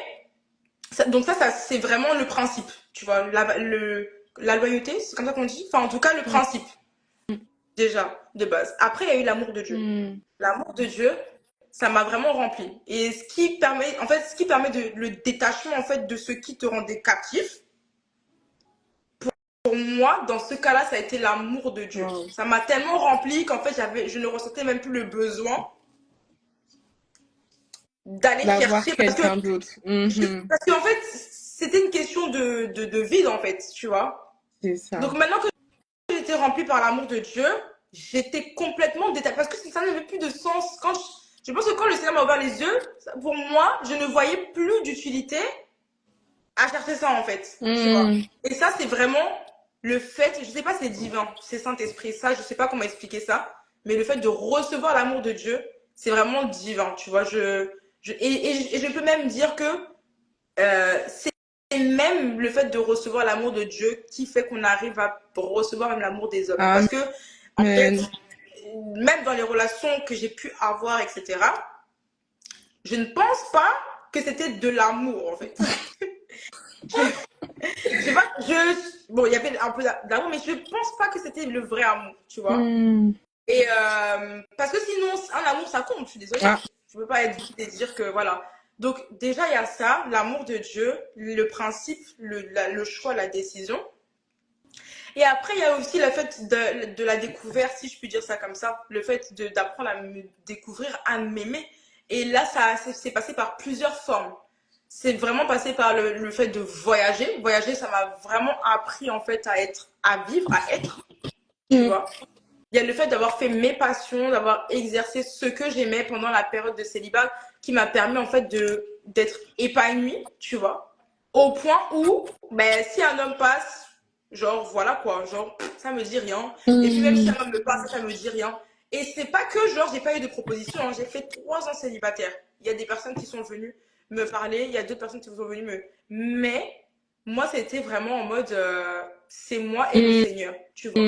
donc ça c'est vraiment le principe, tu vois, la loyauté, c'est comme ça qu'on dit. Enfin en tout cas le Mm, principe déjà de base. Après il y a eu l'amour de Dieu. mm. L'amour de Dieu, ça m'a vraiment rempli. Et ce qui permet le détachement en fait de ce qui te rendait captif. Pour moi, dans ce cas-là, ça a été l'amour de Dieu. Wow. Ça m'a tellement rempli qu'en fait, je ne ressentais même plus le besoin d'aller D'avoir chercher parce que quelqu'un d'autre. Mhm. parce qu'en fait, c'était une question de vide en fait, tu vois. C'est Donc ça. maintenant que j'étais remplie par l'amour de Dieu, j'étais complètement détachée parce que ça n'avait plus de sens. Je pense que quand le Seigneur m'a ouvert les yeux, pour moi, je ne voyais plus d'utilité à chercher ça en fait, tu vois. Mm, Et ça, c'est vraiment le fait, je sais pas, c'est divin, c'est Saint-Esprit, ça, je sais pas comment expliquer ça, mais le fait de recevoir l'amour de Dieu, c'est vraiment divin, tu vois. Et je peux même dire que c'est même le fait de recevoir l'amour de Dieu qui fait qu'on arrive à recevoir même l'amour des hommes. Parce que, en fait, Amen. même dans les relations que j'ai pu avoir, etc., je ne pense pas que c'était de l'amour, en fait. Je sais pas, bon, il y avait un peu d'amour, mais je pense pas que c'était le vrai amour, tu vois. Et parce que sinon, un amour, ça compte, je suis désolée. Ah. Je peux pas être vite et dire que voilà. Donc, déjà, il y a ça, l'amour de Dieu, le principe, le choix, la décision. Et après, il y a aussi le fait de la découverte, si je puis dire ça comme ça, le fait d'apprendre à me découvrir, à m'aimer. Et là, c'est passé par plusieurs formes. C'est vraiment passé par le fait de voyager. Voyager, ça m'a vraiment appris en fait à vivre, à être, tu vois. Il y a le fait d'avoir fait mes passions, d'avoir exercé ce que j'aimais pendant la période de célibat qui m'a permis en fait d'être épanouie, tu vois. Au point où, ben, si un homme passe, genre voilà quoi, genre ça me dit rien. Et puis même si un homme me passe, ça me dit rien. Et c'est pas que genre j'ai pas eu de proposition, hein. J'ai fait 3 ans célibataire. Il y a des personnes qui sont venues me parler, il y a d'autres personnes qui sont venues me... Mais moi c'était vraiment en mode c'est moi et le Seigneur, tu vois.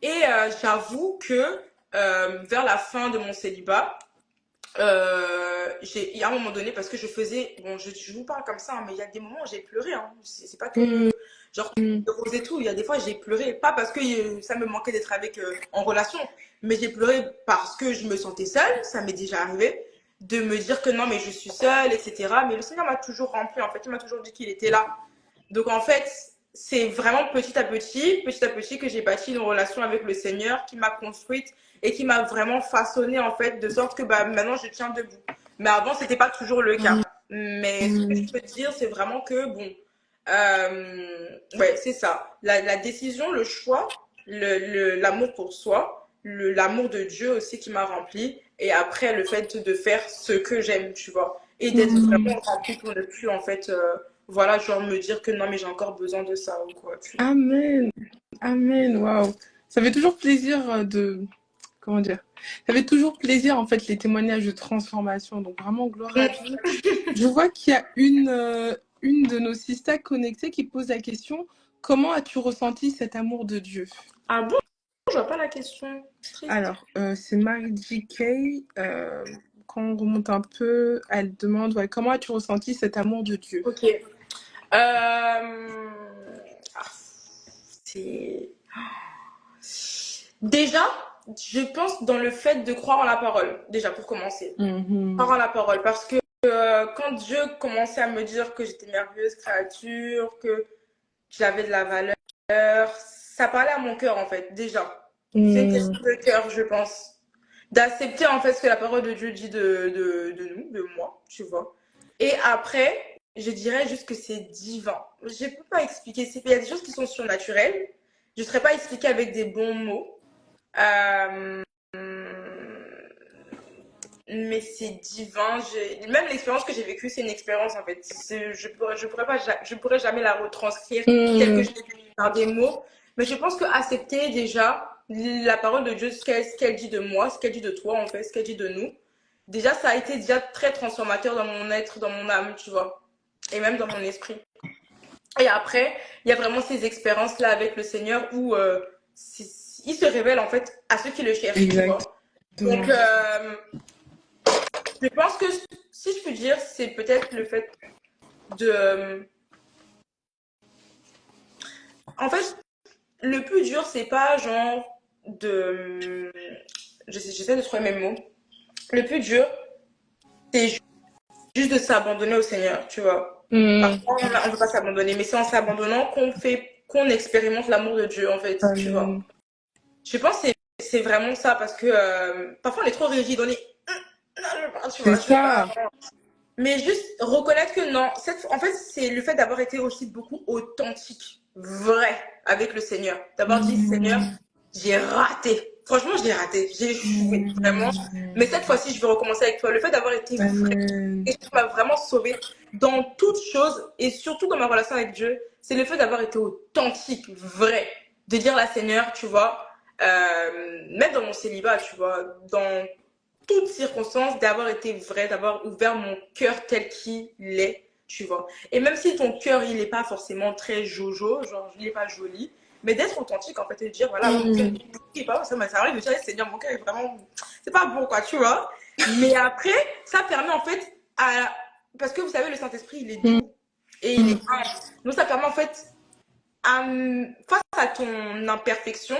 Et j'avoue que vers la fin de mon célibat, il y a un moment donné, parce que je faisais, bon, je vous parle comme ça, hein, mais il y a des moments où j'ai pleuré. Hein. C'est pas que, genre, de rose et tout. Il y a des fois, j'ai pleuré. Pas parce que ça me manquait d'être avec en relation, mais j'ai pleuré parce que je me sentais seule. Ça m'est déjà arrivé de me dire que non, mais je suis seule, etc. Mais le Seigneur m'a toujours rempli. En fait, il m'a toujours dit qu'il était là. Donc en fait, c'est vraiment petit à petit que j'ai bâti une relation avec le Seigneur qui m'a construite et qui m'a vraiment façonnée en fait, de sorte que bah, maintenant je tiens debout. Mais avant, c'était pas toujours le cas. Mais ce que je peux te dire, c'est vraiment que bon, ouais, c'est ça. La décision, le choix, l'amour pour soi, l'amour de Dieu aussi qui m'a rempli. Et après, le fait de faire ce que j'aime, tu vois. Et d'être vraiment rempli pour ne plus en fait voilà, genre me dire que non, mais j'ai encore besoin de ça ou quoi. Tu vois. Amen. Amen. Waouh. Ça fait toujours plaisir de. Comment dire? Ça fait toujours plaisir, en fait, les témoignages de transformation. Donc, vraiment, gloire à Dieu. Je vois qu'il y a une de nos sisters connectées qui pose la question, comment as-tu ressenti cet amour de Dieu? Ah bon? Je vois pas la question. Triste. Alors, c'est Marie JK. Quand on remonte un peu, elle demande, ouais, comment as-tu ressenti cet amour de Dieu? Ok. C'est... Déjà, je pense dans le fait de croire en la parole, déjà pour commencer. Croire en la parole, parce que quand Dieu commençait à me dire que j'étais merveilleuse créature, que j'avais de la valeur, ça parlait à mon cœur en fait, déjà. C'est une question de cœur, je pense. D'accepter en fait ce que la parole de Dieu dit de nous, de moi, tu vois. Et après, je dirais juste que c'est divin. Je ne peux pas expliquer. Il y a des choses qui sont surnaturelles. Je ne saurais pas expliquer avec des bons mots. Mais c'est divin. Même l'expérience que j'ai vécue, c'est une expérience en fait. Je pourrais jamais la retranscrire telle que je l'ai vécue par des mots. Mais je pense que accepter déjà la parole de Dieu, ce qu'elle dit de moi, ce qu'elle dit de toi en fait, ce qu'elle dit de nous, déjà ça a été déjà très transformateur dans mon être, dans mon âme, tu vois, et même dans mon esprit. Et après, il y a vraiment ces expériences-là avec le Seigneur où il se révèle en fait à ceux qui le cherchent, tu vois. Donc, je pense que si je puis dire, c'est peut-être le fait de. En fait, le plus dur, c'est pas genre de. J'essaie de trouver mes mots. Le plus dur, c'est juste de s'abandonner au Seigneur, tu vois. Parfois, on ne peut pas s'abandonner, mais c'est en s'abandonnant qu'on expérimente l'amour de Dieu, en fait, tu vois. Je pense que c'est vraiment ça, parce que parfois on est trop rigide, on est. Non, je veux pas, tu vois, je veux pas. Mais juste reconnaître que non, en fait, c'est le fait d'avoir été aussi beaucoup authentique, vrai, avec le Seigneur. D'avoir dit, Seigneur, j'ai raté. Franchement, j'ai raté. J'ai échoué, vraiment. Mais cette fois-ci, je vais recommencer avec toi. Le fait d'avoir été vrai, et ce qui m'a vraiment sauvé dans toutes choses, et surtout dans ma relation avec Dieu, c'est le fait d'avoir été authentique, vrai. De dire à Seigneur, tu vois, même dans mon célibat, tu vois, dans toutes circonstances, d'avoir été vrai, d'avoir ouvert mon cœur tel qu'il est, tu vois. Et même si ton cœur, il n'est pas forcément très jojo, genre, il n'est pas joli, mais d'être authentique, en fait, et de dire, voilà, mon cœur est pas bon, ça m'arrive de dire, Seigneur, mon cœur est vraiment, c'est pas bon, quoi, tu vois. Mais après, ça permet, en fait, parce que vous savez, le Saint-Esprit, il est doux et il est humble. Donc, ça permet, en fait, face à ton imperfection,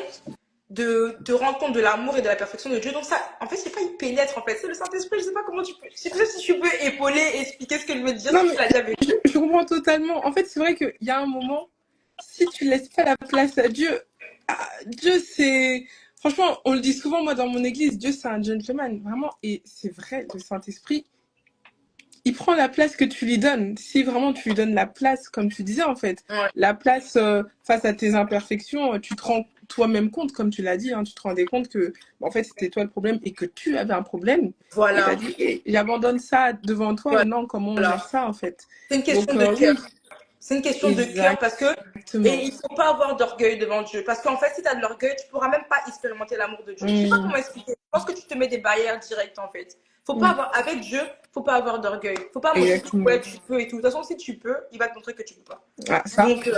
de te rendre compte de l'amour et de la perfection de Dieu. Donc ça, en fait, je sais pas, il pénètre, en fait. C'est le Saint-Esprit, je sais pas comment tu peux, je sais pas si tu peux épauler, expliquer ce que je veux dire, Non, si mais tu l'as déjà vécu. je comprends totalement. En fait, c'est vrai qu'il y a un moment, si tu laisses pas la place à Dieu, Dieu, c'est. Franchement, on le dit souvent, moi, dans mon église, Dieu, c'est un gentleman, vraiment. Et c'est vrai, le Saint-Esprit, il prend la place que tu lui donnes. Si vraiment tu lui donnes la place, comme tu disais, en fait, Ouais. la place face à tes imperfections, tu te rends toi-même compte, comme tu l'as dit, hein, tu te rendais compte que, en fait, c'était toi le problème et que tu avais un problème. Et tu as Voilà. dit, hey, j'abandonne ça devant toi, maintenant, comment on gère Voilà. ça, en fait. C'est une question Donc, de cœur. oui, C'est une question de cœur parce que, exactement. et il faut pas avoir d'orgueil devant Dieu. Parce qu'en fait, si tu as de l'orgueil, tu pourras même pas expérimenter l'amour de Dieu. Je sais pas comment expliquer. Je pense que tu te mets des barrières directes, en fait. Faut pas avoir, avec Dieu, faut pas avoir d'orgueil. Faut pas montrer que Exactement. ouais, tu peux et tout. De toute façon, si tu peux, il va te montrer que tu peux pas. Ah, ça. Donc,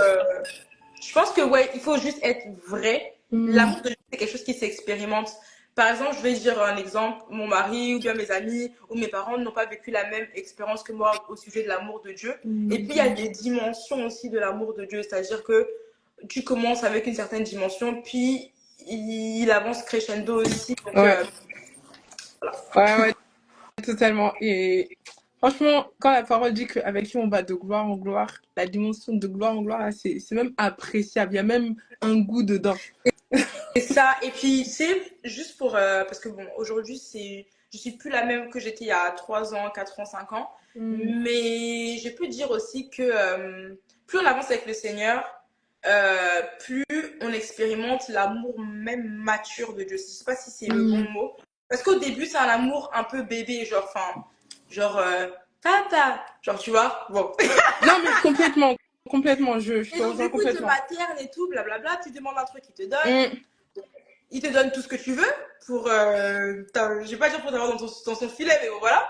je pense que ouais, il faut juste être vrai. L'amour de Dieu, c'est quelque chose qui s'expérimente. Par exemple, je vais dire un exemple, mon mari ou bien mes amis ou mes parents n'ont pas vécu la même expérience que moi au sujet de l'amour de Dieu. Et puis, il y a des dimensions aussi de l'amour de Dieu, c'est-à-dire que tu commences avec une certaine dimension, puis il avance crescendo aussi. Donc, Ouais, voilà. ouais, totalement. Et franchement, quand la parole dit qu'avec lui, on va de gloire en gloire, la dimension de gloire en gloire, là, c'est même appréciable. Il y a même un goût dedans. Et ça, et puis c'est juste pour, parce que bon, aujourd'hui, je suis plus la même que j'étais il y a 3 ans, 4 ans, 5 ans, mais je peux dire aussi que plus on avance avec le Seigneur, plus on expérimente l'amour même mature de Dieu. Je sais pas si c'est le bon mot, parce qu'au début, c'est un amour un peu bébé, genre, enfin, genre, tata, genre, tu vois, bon. Non, mais complètement, complètement, je Et te donc, rejoins du coup, il te complètement. materne et tout, blablabla, tu demandes un truc, il te donne tout ce que tu veux pour, je vais pas dire pour t'avoir dans son filet, mais bon, voilà.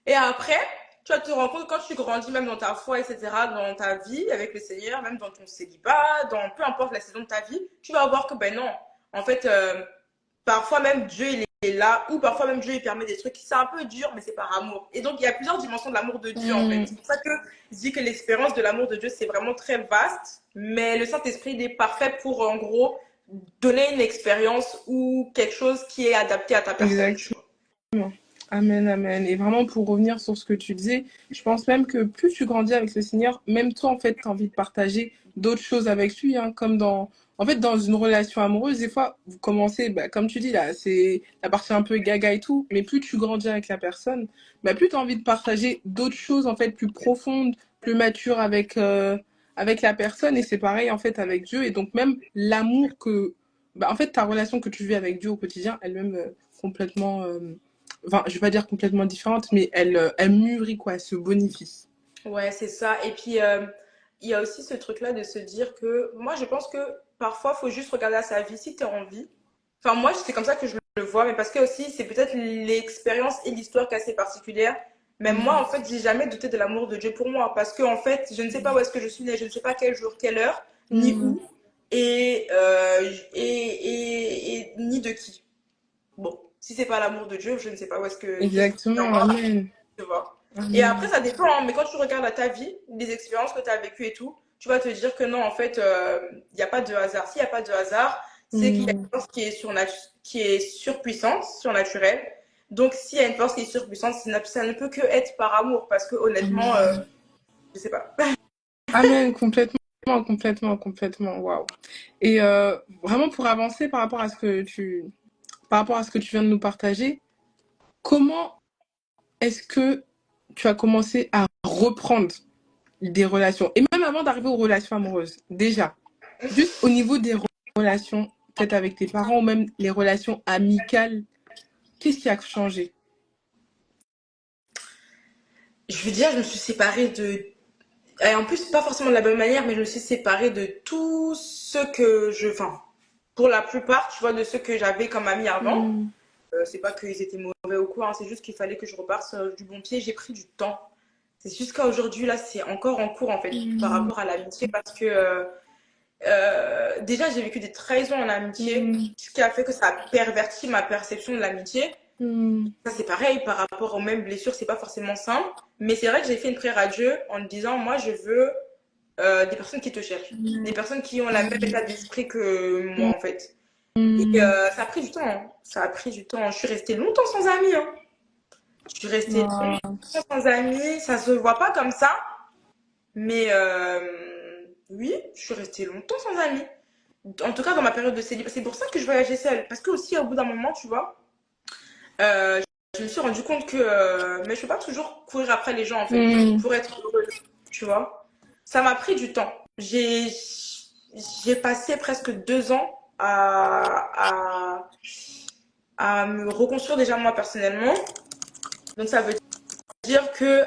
Et après, tu vas te rendre compte quand tu grandis, même dans ta foi, etc., dans ta vie avec le Seigneur, même dans ton célibat, dans peu importe la saison de ta vie, tu vas voir que ben non, en fait, parfois même Dieu il est là, ou parfois même Dieu il permet des trucs, c'est un peu dur, mais c'est par amour. Et donc il y a plusieurs dimensions de l'amour de Dieu en fait. C'est pour ça que je dis que l'expérience de l'amour de Dieu c'est vraiment très vaste, mais le Saint-Esprit il est parfait pour en gros donner une expérience ou quelque chose qui est adapté à ta personne. Tu Exactement. vois. Amen, amen. Et vraiment, pour revenir sur ce que tu disais, je pense même que plus tu grandis avec le Seigneur, même toi, en fait, tu as envie de partager d'autres choses avec lui, hein, comme en fait, dans une relation amoureuse, des fois, vous commencez, bah, comme tu dis, là, c'est la partie un peu gaga et tout, mais plus tu grandis avec la personne, bah, plus tu as envie de partager d'autres choses, en fait, plus profondes, plus matures avec la personne, et c'est pareil, en fait, avec Dieu, et donc même l'amour bah, en fait, ta relation que tu vis avec Dieu au quotidien, elle-même, complètement, enfin, je vais pas dire complètement différente, mais elle mûrit, quoi, elle se bonifie. Ouais, c'est ça. Et puis, il y a aussi ce truc-là de se dire que moi, je pense que parfois, il faut juste regarder à sa vie si tu as envie. Enfin, moi, c'est comme ça que je le vois, mais parce que aussi, c'est peut-être l'expérience et l'histoire qui est assez particulière. Mais moi, en fait, j'ai jamais douté de l'amour de Dieu pour moi. Parce que, en fait, je ne sais pas où est-ce que je suis née, je ne sais pas quel jour, quelle heure, ni où, et ni de qui. Bon, si c'est pas l'amour de Dieu, je ne sais pas où est-ce que, qu'est-ce que c'est en Exactement, moi, amen. tu vois. Et après, Amen. ça dépend, hein, mais quand tu regardes à ta vie, les expériences que tu as vécues et tout, tu vas te dire que non, en fait, il n'y a pas de hasard. S'il n'y a pas de hasard, c'est qu'il y a une force qui est surpuissante, surnaturelle. Donc, s'il y a une force qui est surpuissante, ça ne peut que être par amour, parce que honnêtement, je sais pas. Amen, complètement, complètement, complètement, waouh. Et vraiment pour avancer par rapport à ce que tu viens de nous partager, comment est-ce que tu as commencé à reprendre des relations, et même avant d'arriver aux relations amoureuses, déjà, juste au niveau des relations, peut-être avec tes parents ou même les relations amicales, qu'est-ce qui a changé? Je veux dire, je me suis séparée de. Et en plus, pas forcément de la bonne manière, mais je me suis séparée de tout ce que je. Enfin, pour la plupart, tu vois, de ceux que j'avais comme amis avant. C'est pas qu'ils étaient mauvais ou quoi, hein, c'est juste qu'il fallait que je reparte sur du bon pied. J'ai pris du temps. C'est jusqu'à aujourd'hui, là, c'est encore en cours en fait par rapport à l'amitié parce que Déjà, j'ai vécu des trahisons en amitié, Mm. ce qui a fait que ça a perverti ma perception de l'amitié. Mm. Ça, c'est pareil par rapport aux mêmes blessures, c'est pas forcément simple. Mais c'est vrai que j'ai fait une prière à Dieu en me disant, moi, je veux des personnes qui te cherchent, des personnes qui ont la même état d'esprit que moi, Mm. en fait. Et Mm. ça a pris du temps, hein. Ça a pris du temps. Je suis restée longtemps sans amis, hein. Je suis restée Ah. longtemps sans amis. Ça se voit pas comme ça, mais oui, je suis restée longtemps sans amis. En tout cas, dans ma période de célibat. C'est pour ça que je voyageais seule. Parce que aussi, au bout d'un moment, tu vois, euh, je me suis rendu compte que mais je peux pas toujours courir après les gens, en fait, Mm. pour être heureuse, tu vois. Ça m'a pris du temps. J'ai passé presque 2 ans à me reconstruire déjà moi personnellement. Donc ça veut dire que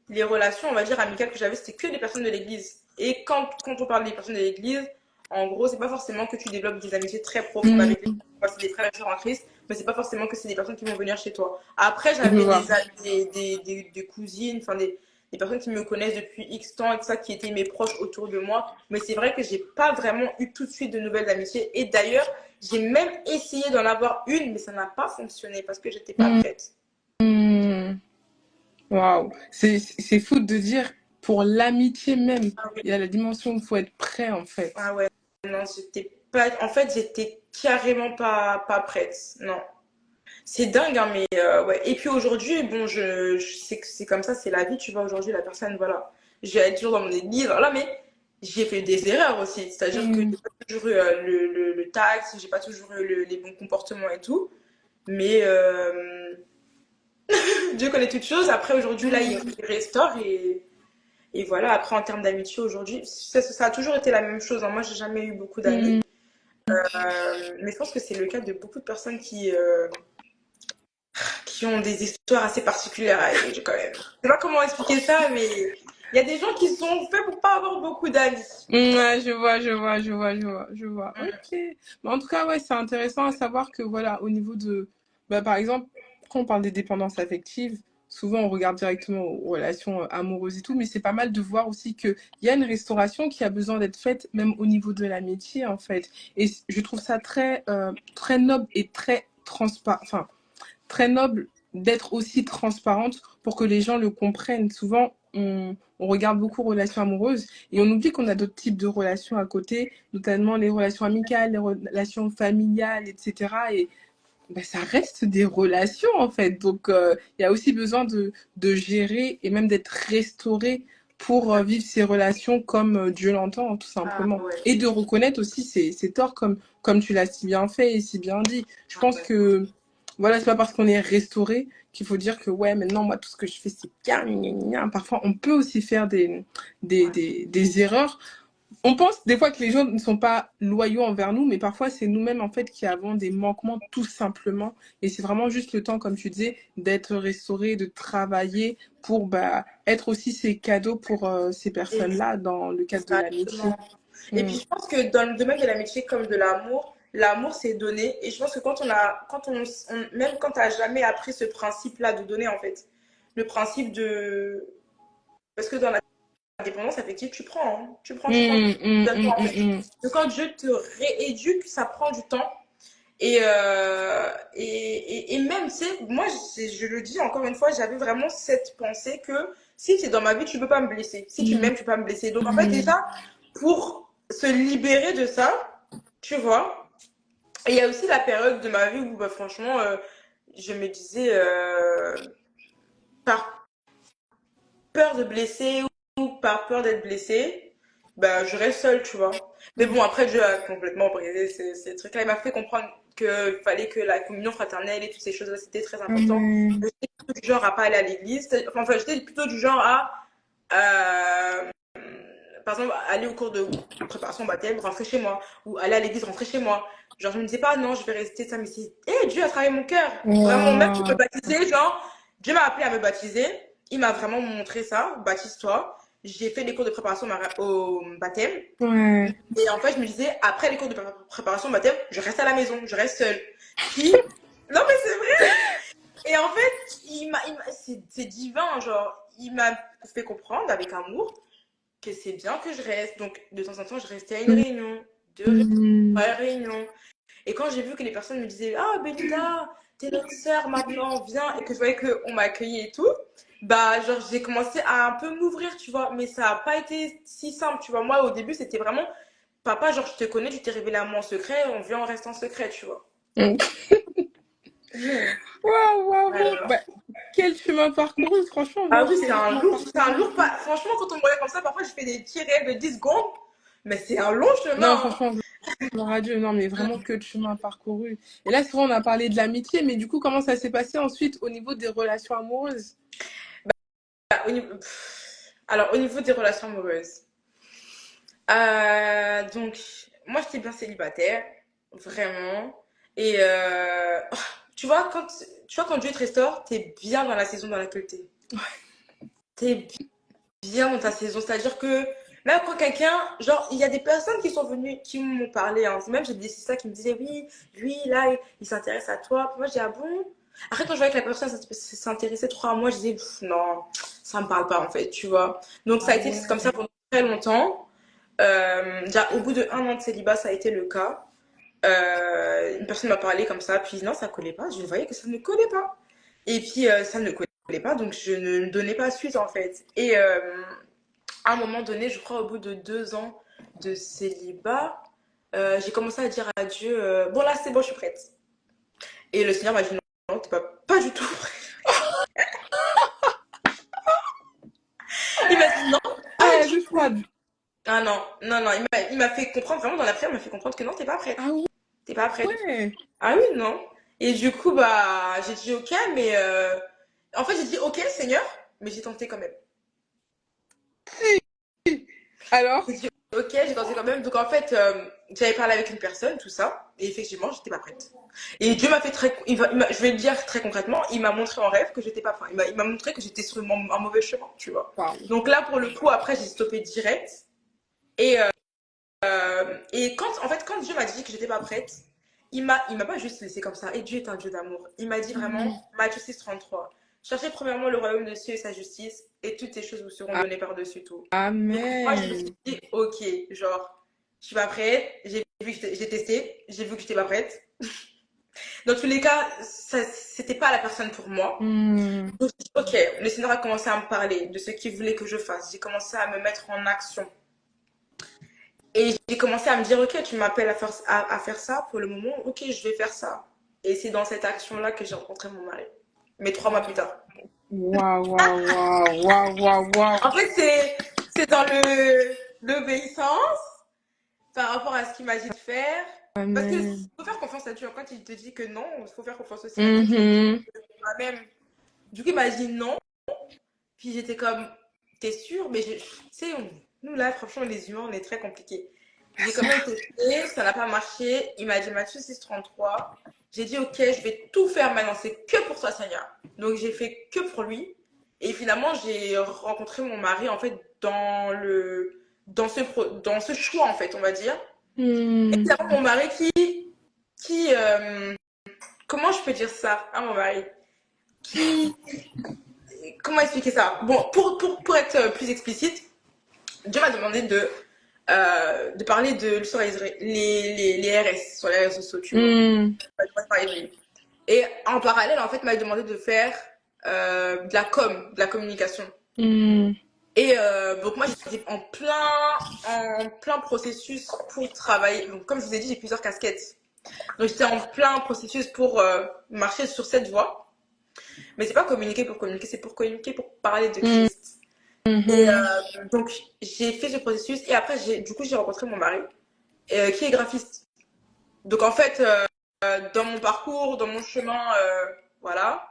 les relations, on va dire, amicales que j'avais, c'était que des personnes de l'église. Et quand on parle des personnes de l'église, en gros, c'est pas forcément que tu développes des amitiés très profondes Mm. avec les gens. C'est des frères et sœurs en Christ, mais c'est pas forcément que c'est des personnes qui vont venir chez toi. Après, Je j'avais vois. des cousines, enfin des personnes qui me connaissent depuis X temps et tout ça, qui étaient mes proches autour de moi. Mais c'est vrai que j'ai pas vraiment eu tout de suite de nouvelles amitiés. Et d'ailleurs, j'ai même essayé d'en avoir une, mais ça n'a pas fonctionné parce que j'étais pas Mm. prête. Mm. Waouh. C'est fou de dire pour l'amitié même. Ah oui. Il y a la dimension où il faut être prêt, en fait. Ah ouais, non, j'étais pas. En fait, j'étais carrément pas prête. Non. C'est dingue, hein, mais ouais. Et puis aujourd'hui, bon, je sais que c'est comme ça, c'est la vie, tu vois. Aujourd'hui, la personne, voilà. Je vais être toujours dans mon église, voilà, mais j'ai fait des erreurs aussi. C'est-à-dire que Mm. j'ai pas toujours eu le tact, j'ai pas toujours eu les bons comportements et tout. Mais Dieu connaît toutes choses. Après, aujourd'hui, là, il restaure et voilà. Après, en termes d'amitié, aujourd'hui, ça a toujours été la même chose, hein. Moi, j'ai jamais eu beaucoup d'amis. Mm. Mais je pense que c'est le cas de beaucoup de personnes qui ont des histoires assez particulières à vivre quand même. Je sais pas comment expliquer ça, mais il y a des gens qui sont faits pour pas avoir beaucoup d'amis. Ouais, je vois. Mm. Ok. Mais en tout cas, ouais, c'est intéressant à savoir que, voilà, au niveau de, bah, par exemple, quand on parle des dépendances affectives, souvent on regarde directement aux relations amoureuses et tout, mais c'est pas mal de voir aussi qu'il y a une restauration qui a besoin d'être faite, même au niveau de l'amitié, en fait. Et je trouve ça très noble et très transparent, enfin, très noble d'être aussi transparente pour que les gens le comprennent. Souvent, on regarde beaucoup relations amoureuses et on oublie qu'on a d'autres types de relations à côté, notamment les relations amicales, les relations familiales, etc. Et ben, ça reste des relations en fait. Donc, il y a aussi besoin de gérer et même d'être restauré pour vivre ces relations comme Dieu l'entend, tout Ah simplement. ouais, Et de reconnaître aussi ses torts comme tu l'as si bien fait et si bien dit. Je ah pense ouais. que voilà, c'est pas parce qu'on est restauré qu'il faut dire que ouais, maintenant moi tout ce que je fais c'est bien. Gna, gna, gna. Parfois on peut aussi faire Ouais. des erreurs. On pense des fois que les gens ne sont pas loyaux envers nous, mais parfois c'est nous-mêmes en fait qui avons des manquements tout simplement. Et c'est vraiment juste le temps, comme tu disais, d'être restauré, de travailler pour bah, être aussi ces cadeaux pour ces personnes-là dans le cadre de l'amitié. Exactement. Et Mm. puis je pense que dans le domaine de l'amitié comme de l'amour, l'amour c'est donner. Et je pense que même quand t'as jamais appris ce principe-là de donner en fait, le principe de, parce que dans la dépendance affective, tu prends, hein. Tu prends, tu Mm, mm, donnes mm, pas en fait. mm, Donc quand Dieu te rééduque, ça prend du temps. Et même, tu sais, moi, je le dis encore une fois, j'avais vraiment cette pensée que si tu es dans ma vie, tu peux pas me blesser. Si tu mm, m'aimes, tu peux pas me blesser. Donc, en fait, mm, déjà, pour se libérer de ça, tu vois, et il y a aussi la période de ma vie où, bah, franchement, je me disais, par peur de blesser ou par peur d'être blessée, bah, je reste seule, tu vois. Mais bon, après, Dieu a complètement brisé ces trucs-là. Il m'a fait comprendre qu'il fallait que la communion fraternelle et toutes ces choses-là, c'était très important. mm. J'étais plutôt du genre à pas aller à l'église. Enfin, j'étais plutôt du genre à, euh, par exemple, aller au cours de préparation au baptême, rentrer chez moi. Ou aller à l'église, rentrer chez moi. Genre, je me disais pas, non, je vais rester ça, mais c'est, Dieu a travaillé mon cœur. Vraiment, même pour me Wow. baptiser, genre, Dieu m'a appelé à me baptiser. Il m'a vraiment montré ça, baptise-toi. J'ai fait les cours de préparation au baptême. Ouais. Et en fait, je me disais, après les cours de préparation au baptême, je reste à la maison, je reste seule. Puis, non mais c'est vrai. Et en fait, c'est divin, genre, il m'a fait comprendre avec amour que c'est bien que je reste. Donc, de temps en temps, je restais à une réunion, deux réunions, Mhm. trois réunions. Et quand j'ai vu que les personnes me disaient ah, Belinda, t'es notre sœur maintenant, viens, et que je voyais qu'on m'a accueillie et tout, bah, genre, j'ai commencé à un peu m'ouvrir, tu vois. Mais ça n'a pas été si simple, tu vois. Moi, au début, c'était vraiment papa, genre, je te connais, tu t'es révélé à moi en secret, on vient, on reste en secret, tu vois. Waouh, waouh, waouh. Alors. Bah, quel chemin parcouru, franchement, Ah moi, oui, quel chemin c'est un parcouru. lourd pas. Franchement, quand on me regarde comme ça, parfois, je fais des petits rêves de 10 secondes, mais c'est un long Non, chemin. franchement, gloire à Dieu, non, mais vraiment que de chemin parcouru. Et là, c'est vrai, on a parlé de l'amitié, mais du coup, comment ça s'est passé ensuite au niveau des relations amoureuses? Bah, alors, au niveau des relations amoureuses, donc, moi, j'étais bien célibataire, vraiment. Et tu vois, quand Dieu te restaure, t'es bien dans la saison dans laquelle t'es. T'es bien dans ta saison. C'est-à-dire que même quand quelqu'un, genre, il y a des personnes qui sont venues, qui m'ont parlé, hein. Même j'ai des sisters qui me disaient, oui, lui, là, il s'intéresse à toi. Puis moi, je dis, ah bon? Après, quand je voyais que la personne s'intéressait trop à moi, je disais, non, ça me parle pas, en fait, tu vois. Donc, ça Ah a été comme ça ouais. pendant très longtemps. Déjà, au bout de 1 an de célibat, ça a été le cas. Une personne m'a parlé comme ça, puis non, ça collait pas. Je voyais que ça ne collait pas. Et puis, ça ne collait pas, donc je ne donnais pas suite, en fait. Et à un moment donné, je crois au bout de 2 ans de célibat, j'ai commencé à dire à Dieu, bon là c'est bon, je suis prête. Et le Seigneur m'a dit non, non, t'es pas du tout prête. Il m'a dit non, pas Ah, du douche tout. froide. Ah non, non, non, il m'a fait comprendre, vraiment dans la prière, il m'a fait comprendre que non, t'es pas prête. Ah T'es pas prête. ouais. Ah oui, non. Et du coup, bah, j'ai dit ok, mais en fait, j'ai dit ok, Seigneur, mais j'ai tenté quand même. Alors? J'ai dit ok, j'ai tenté quand même. Donc en fait, j'avais parlé avec une personne, tout ça, et effectivement, j'étais pas prête. Et Dieu m'a fait je vais le dire très concrètement, il m'a montré en rêve que j'étais pas prête. Il m'a montré que j'étais sur un mauvais chemin, tu vois. Waouh. Donc là, pour le coup, après, j'ai stoppé direct. Et, et en fait, quand Dieu m'a dit que j'étais pas prête, il m'a pas juste laissé comme ça. Et Dieu est un Dieu d'amour. Il m'a dit vraiment, Matthieu 6,33, cherchez premièrement le royaume de Dieu et sa justice, et toutes ces choses vous seront données par-dessus tout. Donc moi, je me suis Amen. dit, ok, genre, je suis pas prête, j'ai vu que j'ai testé, j'ai vu que j'étais pas prête. Dans tous les cas, ça, c'était pas la personne pour moi. Hmm. Donc, ok, le Seigneur a commencé à me parler de ce qu'il voulait que je fasse. J'ai commencé à me mettre en action. Et j'ai commencé à me dire, ok, tu m'appelles à faire ça pour le moment, ok, je vais faire ça. Et c'est dans cette action-là que j'ai rencontré mon mari. Mais 3 mois plus tard. Waouh, waouh, waouh, waouh, waouh, waouh. En fait, c'est dans l'obéissance par rapport à ce qu'il m'a dit de faire. Parce que Amen. faut faire confiance à Dieu. Quand il te dit que non, il faut faire confiance aussi à Dieu. Tu Mhm. toi-même. Du coup, il m'a dit non. Puis j'étais comme, t'es sûre? Mais tu sais, nous là, franchement, les humains, on est très compliqués. J'ai quand même testé, ça n'a pas marché. Il m'a dit Matthieu 6,33. J'ai dit ok, je vais tout faire maintenant, c'est que pour toi, Seigneur. Donc j'ai fait que pour lui. Et finalement, j'ai rencontré mon mari en fait dans ce choix en fait, on va dire. Et Hmm. finalement, mon mari qui comment je peux dire ça à mon mari? Qui Comment expliquer ça? Bon, pour être plus explicite, Dieu m'a demandé de parler sur les RS, sur les réseaux sociaux, tu vois. Hmm. Et en parallèle, en fait, il m'a demandé de faire de la communication. Hmm. Et donc moi, j'étais en plein processus pour travailler. Donc comme je vous ai dit, j'ai plusieurs casquettes. Donc j'étais en plein processus pour marcher sur cette voie. Mais c'est pas communiquer, c'est pour communiquer, pour parler de Hmm. Christ. Et Mhm. donc, j'ai fait ce processus et après, du coup, j'ai rencontré mon mari qui est graphiste. Donc, en fait, dans mon parcours, dans mon chemin, voilà,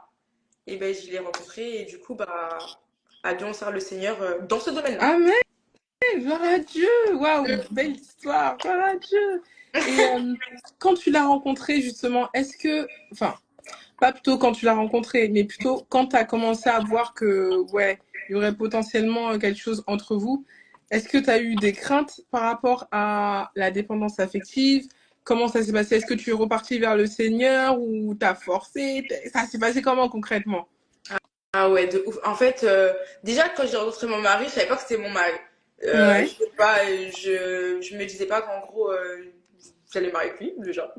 et ben, je l'ai rencontré et du coup, bah, à Dieu on sert le Seigneur dans ce domaine-là. Amen. Gloire à Dieu. Waouh, belle histoire. Gloire à Dieu. Et quand tu l'as rencontré, justement, est-ce que, enfin, pas plutôt quand tu l'as rencontré, mais plutôt quand tu as commencé à voir que, ouais, il y aurait potentiellement quelque chose entre vous, est-ce que tu as eu des craintes par rapport à la dépendance affective? Comment ça s'est passé? Est-ce que tu es reparti vers le Seigneur ou t'as forcé? Ça s'est passé comment concrètement? Ah ouais, de ouf. En fait, déjà, quand j'ai rencontré mon mari, je savais pas que c'était mon mari. Je Ouais. sais pas, je me disais pas qu'en gros, j'allais marier avec lui, déjà.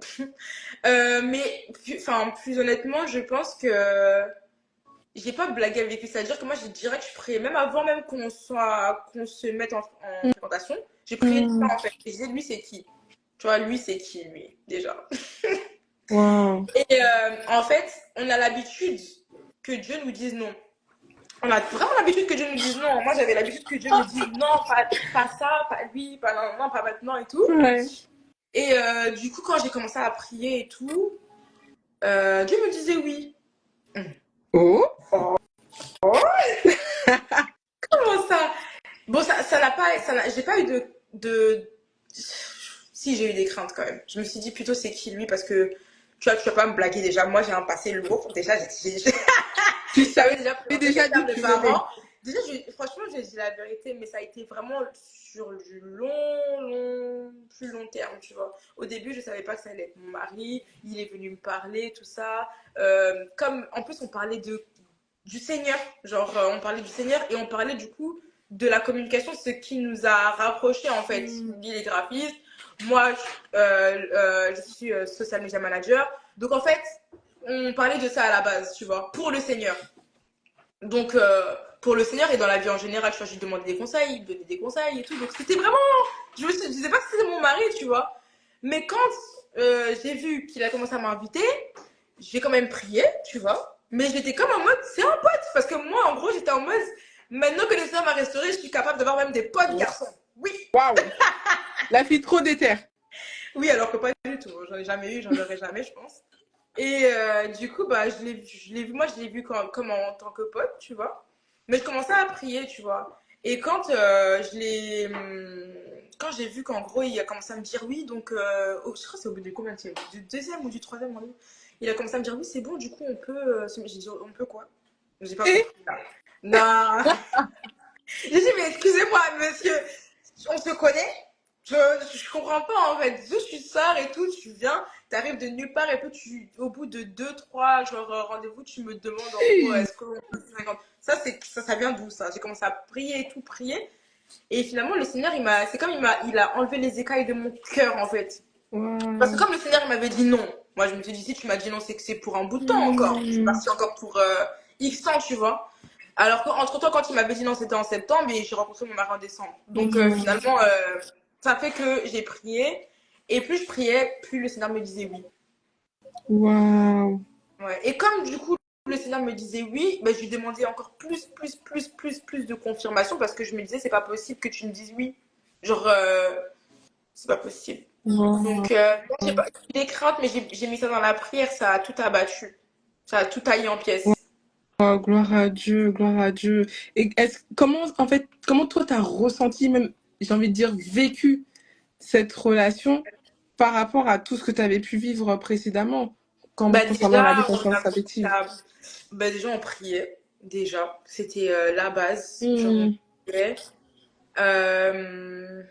Mais, plus honnêtement, je pense que j'ai pas blagué avec lui. C'est-à-dire que moi, j'ai direct, je priais, même avant même qu'on se mette en fréquentation, j'ai prié déjà, Mm. en fait. Et je disais, lui, c'est qui? Tu vois, lui, c'est qui, lui, déjà? Wow. Et en fait, on a l'habitude que Dieu nous dise non. On a vraiment l'habitude que Dieu nous dise non. Moi, j'avais l'habitude que Dieu me dise non, pas ça, pas lui, pas non, non, pas maintenant et tout. Ouais. Et du coup, quand j'ai commencé à prier et tout, Dieu me disait oui. Oh. Comment ça? Bon, ça n'a pas, j'ai pas eu de, si j'ai eu des craintes quand même. Je me suis dit plutôt c'est qui lui parce que tu vas pas me blaguer déjà. Moi, j'ai un passé lourd. Déjà, Tu j'avais savais déjà présenté déjà quelqu'un d'où de tu mes venais. parents. Déjà, franchement, j'ai dit la vérité, mais ça a été vraiment sur du plus long terme, tu vois. Au début, je savais pas que ça allait être mon mari. Il est venu me parler, tout ça. Comme, en plus, on parlait du Seigneur. Genre, on parlait du Seigneur et on parlait du coup de la communication, ce qui nous a rapprochés en fait. Mm. Lui, il est graphiste. Moi, je suis social media manager. Donc, en fait, on parlait de ça à la base, tu vois, pour le Seigneur. Donc, pour le Seigneur et dans la vie en général, tu vois, je lui demandais des conseils, il me donnait des conseils et tout. Donc, c'était vraiment. Je me disais pas que c'était mon mari, tu vois. Mais quand j'ai vu qu'il a commencé à m'inviter, j'ai quand même prié, tu vois. Mais j'étais comme en mode, c'est un pote. Parce que moi, en gros, j'étais en mode, maintenant que le Seigneur m'a restauré, je suis capable d'avoir même des potes garçons. Oui, Waouh. La fille trop déterre. oui, alors que pas du tout. J'en ai jamais eu, j'en aurai jamais, je pense. Et du coup, bah, moi, je l'ai vu comme en tant que pote, tu vois. Mais je commençais à prier, tu vois. Et quand quand j'ai vu qu'en gros, il a commencé à me dire oui, donc, je crois que c'est au bout de combien du deuxième ou du troisième rendez-vous, il a commencé à me dire oui, c'est bon, du coup, on peut. J'ai dit, on peut quoi? J'ai pas Et compris là. Non. J'ai dit, mais excusez-moi, monsieur, on se connaît? Je comprends pas en fait. Je suis sœur et tout, tu viens, t'arrives de nulle part et puis au bout de deux, trois genre rendez-vous, tu me demandes en gros est-ce qu'on peut se 50. Ça vient d'où ça? J'ai commencé à prier et tout, prier. Et finalement, le Seigneur, c'est comme il a enlevé les écailles de mon cœur en fait. Parce que wow. comme le Seigneur il m'avait dit non, moi je me suis dit si tu m'as dit non, c'est que c'est pour un bout de temps encore. Je suis Mm. partie encore pour X temps, tu vois. Alors qu'entre temps, quand il m'avait dit non, c'était en septembre et j'ai rencontré mon mari en décembre. Donc Mm. finalement, ça fait que j'ai prié. Et plus je priais, plus le Seigneur me disait oui. Waouh. Ouais. Et comme du coup, le Seigneur me disait oui, ben, je lui demandais encore plus de confirmation parce que je me disais, c'est pas possible que tu me dises oui. Genre, c'est pas possible. Wow. Donc, j'ai pas eu des craintes, mais j'ai mis ça dans la prière, ça a tout abattu. Ça a tout taillé en pièces. Wow, gloire à Dieu, gloire à Dieu. Et comment, en fait, comment toi t'as ressenti, même, j'ai envie de dire, vécu cette relation par rapport à tout ce que tu avais pu vivre précédemment, Bah, concernant la déjà, dépendance affective? bah, déjà, on priait. Déjà, c'était la base. Genre, on Hmm. priait. Euh,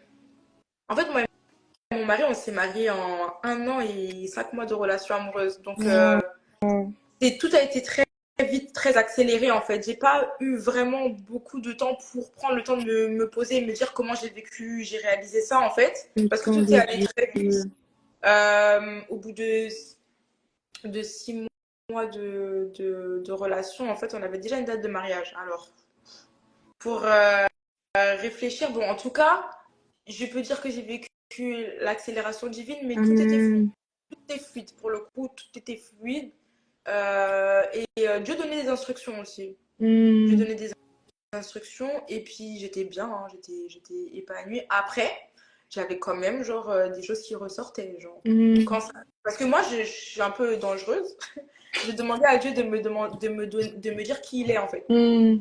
En fait, moi et mon mari, on s'est mariés en 1 an et 5 mois de relation amoureuse. Donc, Wow. tout a été très vite, très accéléré en fait. J'ai pas eu vraiment beaucoup de temps pour prendre le temps de me poser et me dire comment j'ai vécu, j'ai réalisé ça en fait. Le Parce que temps tout est de allé Dieu. très vite. Au bout de 6 mois de relation, en fait, on avait déjà une date de mariage. Alors, pour réfléchir, bon, en tout cas, je peux dire que j'ai vécu l'accélération divine, mais tout était fluide. Amen. Tout était fluide pour le coup, tout était fluide. Dieu donnait des instructions aussi. Dieu Hmm. donnait des instructions et puis j'étais bien, hein, j'étais épanouie. Après, j'avais quand même genre des choses qui ressortaient. Genre, Hmm. quand parce que moi, je suis un peu dangereuse. J'ai demandé à Dieu de me dire qui il est en fait. Hmm.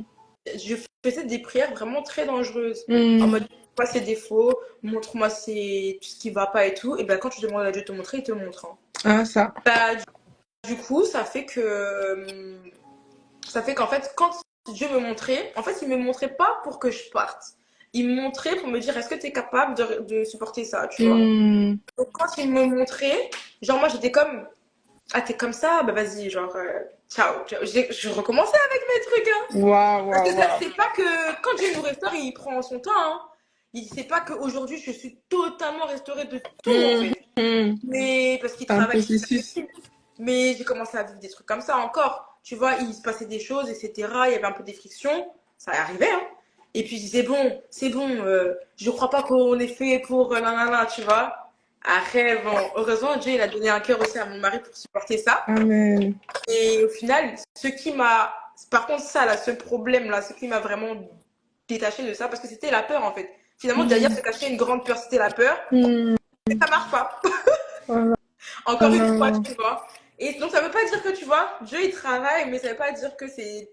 Je faisais des prières vraiment très dangereuses. En Hmm. mode, montre-moi ses défauts, montre-moi tout ce qui va pas et tout. Et ben quand tu demandes à Dieu de te montrer, il te montre. Hein. Ah, ça. Bah, du coup, ça fait qu'en fait, quand Dieu me montrait, en fait, il me montrait pas pour que je parte. Il me montrait pour me dire, est-ce que tu es capable de supporter ça, tu vois. Hmm. Donc, quand il me montrait, genre, moi, j'étais comme, ah, t'es comme ça, bah vas-y, genre, ciao. Je recommençais avec mes trucs, hein. Waouh, Parce que waouh, waouh. c'est pas que quand Dieu nous restaure, il prend son temps, hein. Il sait pas qu'aujourd'hui, je suis totalement restaurée de tout, en fait. Mais parce qu'il C'est un travaille, processus. mais j'ai commencé à vivre des trucs comme ça encore. Tu vois, il se passait des choses, etc. Il y avait un peu des frictions. Ça arrivait, hein. Et puis, je disais, bon, c'est bon, je crois pas qu'on est fait pour nanana, tu vois. Après, bon, heureusement, Dieu, il a donné un cœur aussi à mon mari pour supporter ça. Amen. Et au final, ce qui m'a. Par contre, ça, là, ce problème-là, ce qui m'a vraiment détaché de ça, parce que c'était la peur, en fait. Finalement, derrière se cachait une grande peur, c'était la peur. Mm. Et ça marche pas. Voilà. Encore une fois, tu vois. Et donc, ça veut pas dire que, tu vois, Dieu, il travaille, mais ça veut pas dire que c'est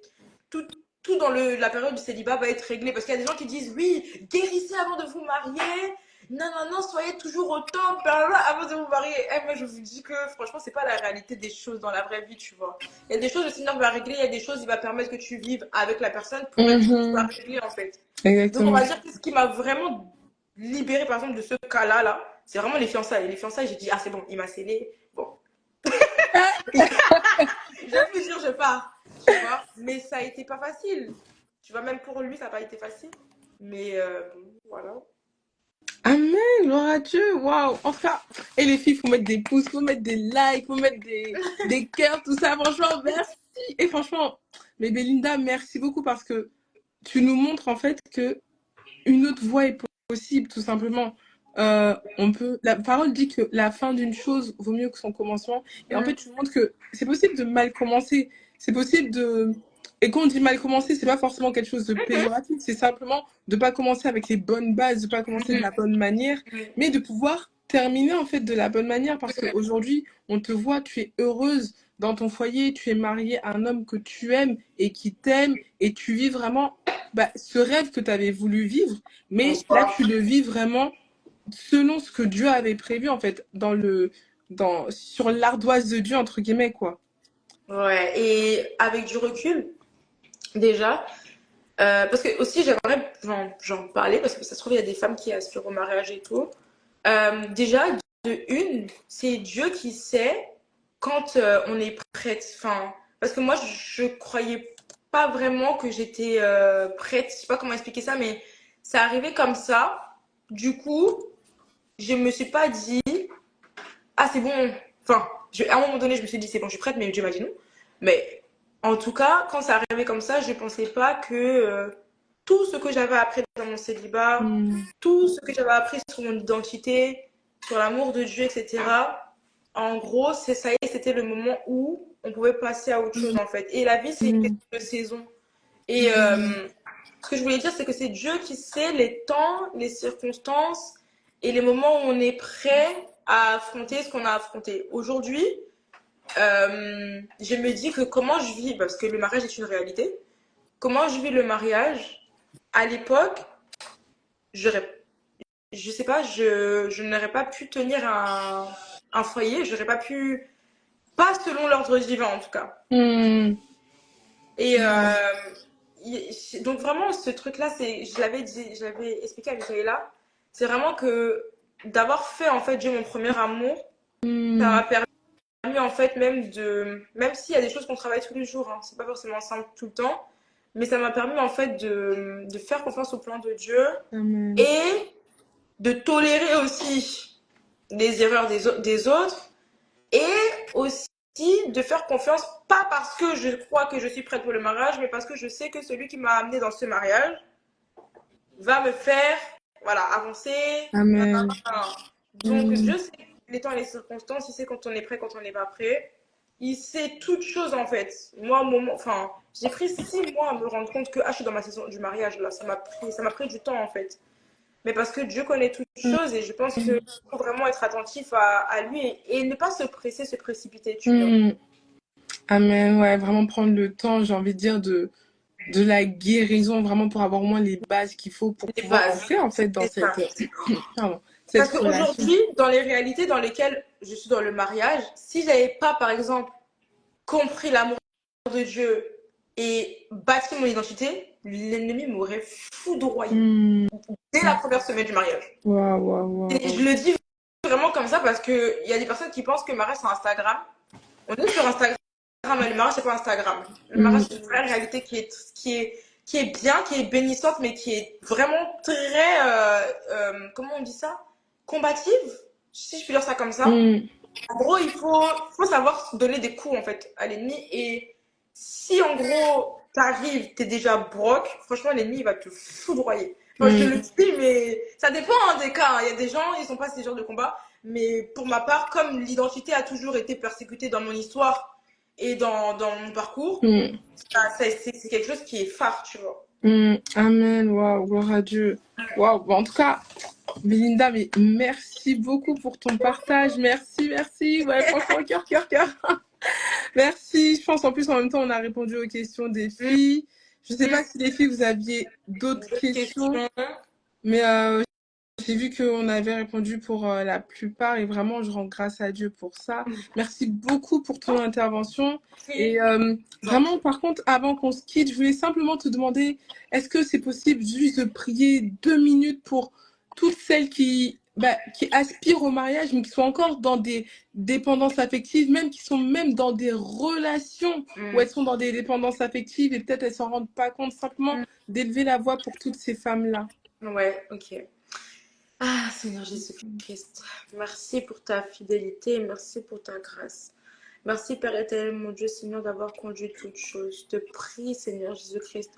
tout, tout dans la période du célibat va être réglé. Parce qu'il y a des gens qui disent, oui, guérissez avant de vous marier. Non, non, non, soyez toujours au temple blablabla, avant de vous marier. Eh, moi, je vous dis que, franchement, c'est pas la réalité des choses dans la vraie vie, tu vois. Il y a des choses, le Seigneur va régler, il y a des choses, il va permettre que tu vives avec la personne pour que tout soit réglé, en fait. Donc, on Exactement. va dire que ce qui m'a vraiment libérée, par exemple, de ce cas-là, là, c'est vraiment les fiançailles. Les fiançailles, j'ai dit, ah, c'est bon, il m'a scellé. Bon. Je peux dire, je pars. Tu vois. Mais ça a été pas facile. Tu vois, même pour lui, ça n'a pas été facile. Mais voilà. Amen, gloire à Dieu, waouh. Enfin, et les filles, faut mettre des pouces, faut mettre des likes, faut mettre des cœurs, tout ça. Franchement, merci. Et franchement, mais Belinda, merci beaucoup parce que tu nous montres en fait que une autre voie est possible, tout simplement. La parole dit que la fin d'une chose vaut mieux que son commencement. Et en fait, tu montres que c'est possible de mal commencer. C'est possible de. Et quand on dit mal commencer, c'est pas forcément quelque chose de péjoratif. C'est simplement de pas commencer avec les bonnes bases, de pas commencer de la bonne manière, mais de pouvoir terminer en fait de la bonne manière. Parce qu'aujourd'hui, on te voit, tu es heureuse dans ton foyer, tu es mariée à un homme que tu aimes et qui t'aime, et tu vis vraiment ce rêve que tu avais voulu vivre, mais là, tu le vis vraiment selon ce que Dieu avait prévu, en fait, sur l'ardoise de Dieu, entre guillemets, quoi. Ouais. Et avec du recul, déjà, parce que aussi, j'aimerais j'en parler, parce que ça se trouve, il y a des femmes qui aspirent au mariage et tout. Déjà, de une, c'est Dieu qui sait quand on est prête. Enfin, parce que moi, je croyais pas vraiment que j'étais prête. Je sais pas comment expliquer ça, mais ça arrivait comme ça. Du coup, je me suis pas dit, ah, c'est bon. Enfin, à un moment donné, je me suis dit, c'est bon, je suis prête, mais Dieu m'a dit non. Mais en tout cas, quand ça arrivait comme ça, je pensais pas que tout ce que j'avais appris dans mon célibat, tout ce que j'avais appris sur mon identité, sur l'amour de Dieu, etc. En gros, ça y est, c'était le moment où on pouvait passer à autre chose, en fait. Et la vie, c'est une question de saison. Et ce que je voulais dire, c'est que c'est Dieu qui sait les temps, les circonstances et les moments où on est prêt à affronter ce qu'on a affronté. Aujourd'hui, je me dis que comment je vis, parce que le mariage est une réalité, comment je vis le mariage, à l'époque, je sais pas, je n'aurais pas pu tenir un foyer, j'aurais pas pu, pas selon l'ordre divin en tout cas. Et donc vraiment, ce truc-là, je l'avais dit, je l'avais expliqué à Michaela, c'est vraiment que d'avoir fait en fait Dieu mon premier amour, ça m'a permis en fait même s'il y a des choses qu'on travaille tous les jours, hein, c'est pas forcément simple tout le temps, mais ça m'a permis en fait de faire confiance au plan de Dieu et de tolérer aussi les erreurs des autres et aussi de faire confiance, pas parce que je crois que je suis prête pour le mariage, mais parce que je sais que celui qui m'a amenée dans ce mariage va me faire voilà, avancer. Amen. Donc, Dieu sait les temps et les circonstances, il sait quand on est prêt, quand on n'est pas prêt. Il sait toutes choses en fait. Moi, enfin, j'ai pris 6 mois à me rendre compte que je suis dans ma saison du mariage là. Ça m'a pris du temps en fait. Mais parce que Dieu connaît toutes choses et je pense qu'il faut vraiment être attentif à lui et ne pas se presser, se précipiter, tu vois. Amen, ouais, vraiment prendre le temps, j'ai envie de dire, de la guérison, vraiment pour avoir au moins les bases qu'il faut pour Les pouvoir bases. entrer en fait dans C'est ça. pardon, cette Parce relation. qu'aujourd'hui, dans les réalités dans lesquelles je suis dans le mariage, si j'avais pas, par exemple, compris l'amour de Dieu et bâti mon identité, l'ennemi m'aurait foudroyé dès la première semaine du mariage. Waouh, waouh, Et je waouh. le dis vraiment comme ça parce qu'il y a des personnes qui pensent que le mariage c'est Instagram. On est sur Instagram, mais le mariage c'est pas Instagram. Le mariage c'est une vraie réalité qui est bien, qui est bénissante, mais qui est vraiment très, comment on dit ça? Combative, si je puis dire ça comme ça. Mm, En gros, faut savoir donner des coups en fait à l'ennemi. Et si en gros t'arrives, t'es déjà broke, franchement l'ennemi il va te foudroyer. Enfin, je te le mm, dis, mais ça dépend hein, des cas, hein. Il y a des gens, ils sont pas ces genres de combat. Mais pour ma part, comme l'identité a toujours été persécutée dans mon histoire et dans mon parcours, mm, c'est quelque chose qui est phare, tu vois. Amen, waouh, gloire à Dieu. Waouh, bon, en tout cas, Belinda, mais merci beaucoup pour ton partage. Merci, merci. Ouais, franchement, cœur, cœur, cœur. Merci. Je pense en plus, en même temps, on a répondu aux questions des Hum, filles. Je sais pas hum. si les filles, vous aviez d'autres D'autres questions, questions? mais j'ai vu qu'on avait répondu pour la plupart et vraiment, je rends grâce à Dieu pour ça. Merci beaucoup pour ton intervention. Et Oui, vraiment, par contre, avant qu'on se quitte, je voulais simplement te demander, est-ce que c'est possible juste de prier 2 minutes pour toutes celles qui aspirent au mariage, mais qui sont encore dans des dépendances affectives, même qui sont même dans des relations où elles gentil. sont dans des dépendances affectives et peut-être elles s'en rendent pas compte, simplement d'élever la voix pour toutes ces femmes-là. Ouais, ok. Ah, Seigneur Jésus-Christ, merci pour ta fidélité, merci pour ta grâce. Merci, Père éternel, mon Dieu, Seigneur, d'avoir conduit toutes choses. Je te prie, Seigneur Jésus-Christ,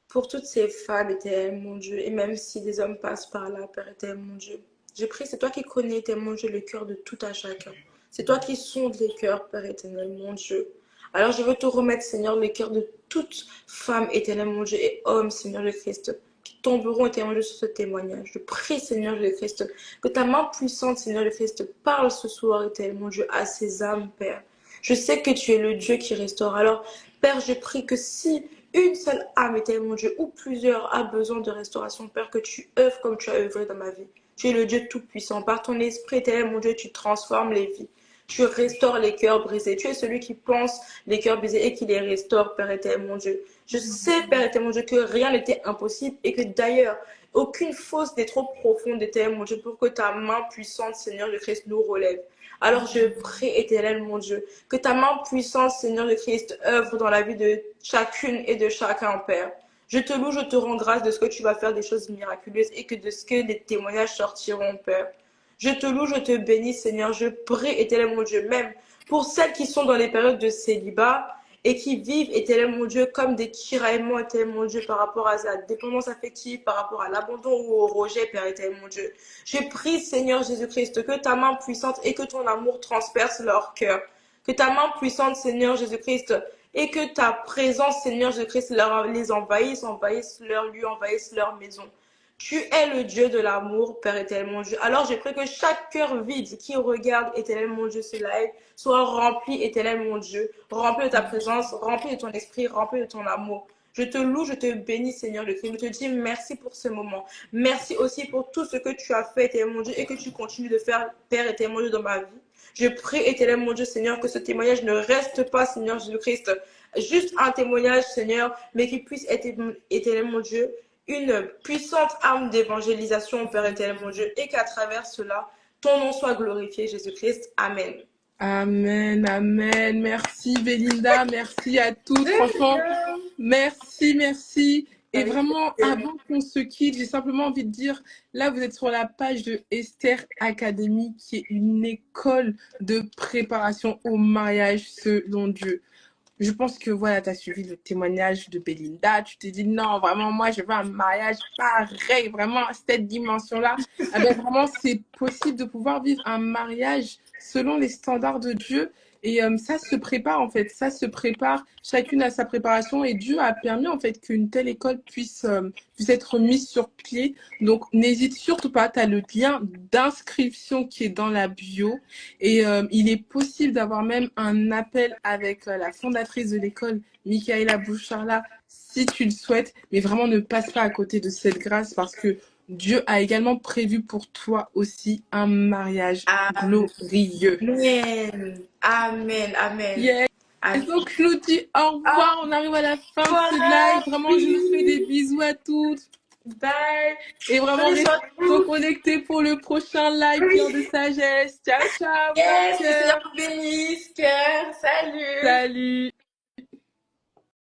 pour toutes ces femmes, éternel, mon Dieu, et même si des hommes passent par là, Père éternel, mon Dieu. Je prie, c'est toi qui connais, éternel, mon Dieu, le cœur de tout à chacun. C'est toi qui sondes les cœurs, Père éternel, mon Dieu. Alors je veux te remettre, Seigneur, le cœur de toute femme, éternel, mon Dieu, et homme, Seigneur le Christ, qui tomberont, éternel, mon Dieu, sur ce témoignage. Je prie, Seigneur le Christ, que ta main puissante, Seigneur le Christ, parle ce soir, éternel, mon Dieu, à ces âmes, Père. Je sais que tu es le Dieu qui restaure. Alors, Père, je prie que si une seule âme, éternel mon Dieu, ou plusieurs a besoin de restauration, Père, que tu œuvres comme tu as œuvré dans ma vie. Tu es le Dieu tout-puissant. Par ton esprit, éternel mon Dieu, tu transformes les vies. Tu restaures les cœurs brisés. Tu es celui qui pense les cœurs brisés et qui les restaure, Père éternel mon Dieu. Je sais, Père éternel mon Dieu, que rien n'était impossible et que d'ailleurs, aucune fosse n'est trop profonde, éternel mon Dieu, pour que ta main puissante, Seigneur de Christ, nous relève. Alors je prie, éternel mon Dieu, que ta main puissante, Seigneur de Christ, œuvre dans la vie de chacune et de chacun, Père. Je te loue, je te rends grâce de ce que tu vas faire des choses miraculeuses et que de ce que les témoignages sortiront, Père. Je te loue, je te bénis, Seigneur. Je prie, éternel mon Dieu, même pour celles qui sont dans les périodes de célibat et qui vivent, éternel mon Dieu, comme des tiraillements, éternel mon Dieu, par rapport à la dépendance affective, par rapport à l'abandon ou au rejet, Père éternel mon Dieu. Je prie, Seigneur Jésus-Christ, que ta main puissante et que ton amour transperce leur cœur. Que ta main puissante, Seigneur Jésus-Christ, et que ta présence, Seigneur Jésus-Christ, les envahisse, envahisse leur lieu, envahisse leur maison. Tu es le Dieu de l'amour, Père éternel mon Dieu. Alors je prie que chaque cœur vide qui regarde, éternel mon Dieu, ce live, soit rempli, éternel mon Dieu, rempli de ta présence, rempli de ton esprit, rempli de ton amour. Je te loue, je te bénis, Seigneur le Christ. Je te dis merci pour ce moment. Merci aussi pour tout ce que tu as fait, éternel mon Dieu, et que tu continues de faire, Père éternel mon Dieu, dans ma vie. Je prie, éternel mon Dieu, Seigneur, que ce témoignage ne reste pas, Seigneur Jésus-Christ, juste un témoignage, Seigneur, mais qu'il puisse être, éternel mon Dieu, une puissante arme d'évangélisation, Père éternel mon Dieu, et qu'à travers cela, ton nom soit glorifié, Jésus-Christ. Amen. Amen, amen. Merci Belinda, merci à toutes. Franchement, merci, merci. Et Avec vraiment, plaisir. avant qu'on se quitte, j'ai simplement envie de dire, là, vous êtes sur la page de Esther Academy, qui est une école de préparation au mariage selon Dieu. Je pense que voilà, tu as suivi le témoignage de Belinda. Tu t'es dit non, vraiment, moi, je veux un mariage pareil, vraiment, cette dimension-là. Ah ben, vraiment, c'est possible de pouvoir vivre un mariage selon les standards de Dieu. Et ça se prépare, en fait. Ça se prépare. Chacune a sa préparation. Et Dieu a permis, en fait, qu'une telle école puisse être mise sur pied. Donc, n'hésite surtout pas. Tu as le lien d'inscription qui est dans la bio. Et il est possible d'avoir même un appel avec la fondatrice de l'école, Michaela Boucharla, si tu le souhaites. Mais vraiment, ne passe pas à côté de cette grâce parce que Dieu a également prévu pour toi aussi un mariage glorieux. Amen. Amen. Amen. Yes. Amen. Donc, je nous dis au Au revoir. On arrive à la fin de ce live. revoir. Vraiment, je vous fais des Oui. bisous à toutes. Bye. Et vraiment, Prenez soin de restons vous. connectés pour le prochain live Oui. Cœur de sagesse. Ciao, ciao. Cœur, Yes. Que le cœur. Seigneur vous bénisse. Cœur. Salut. Salut.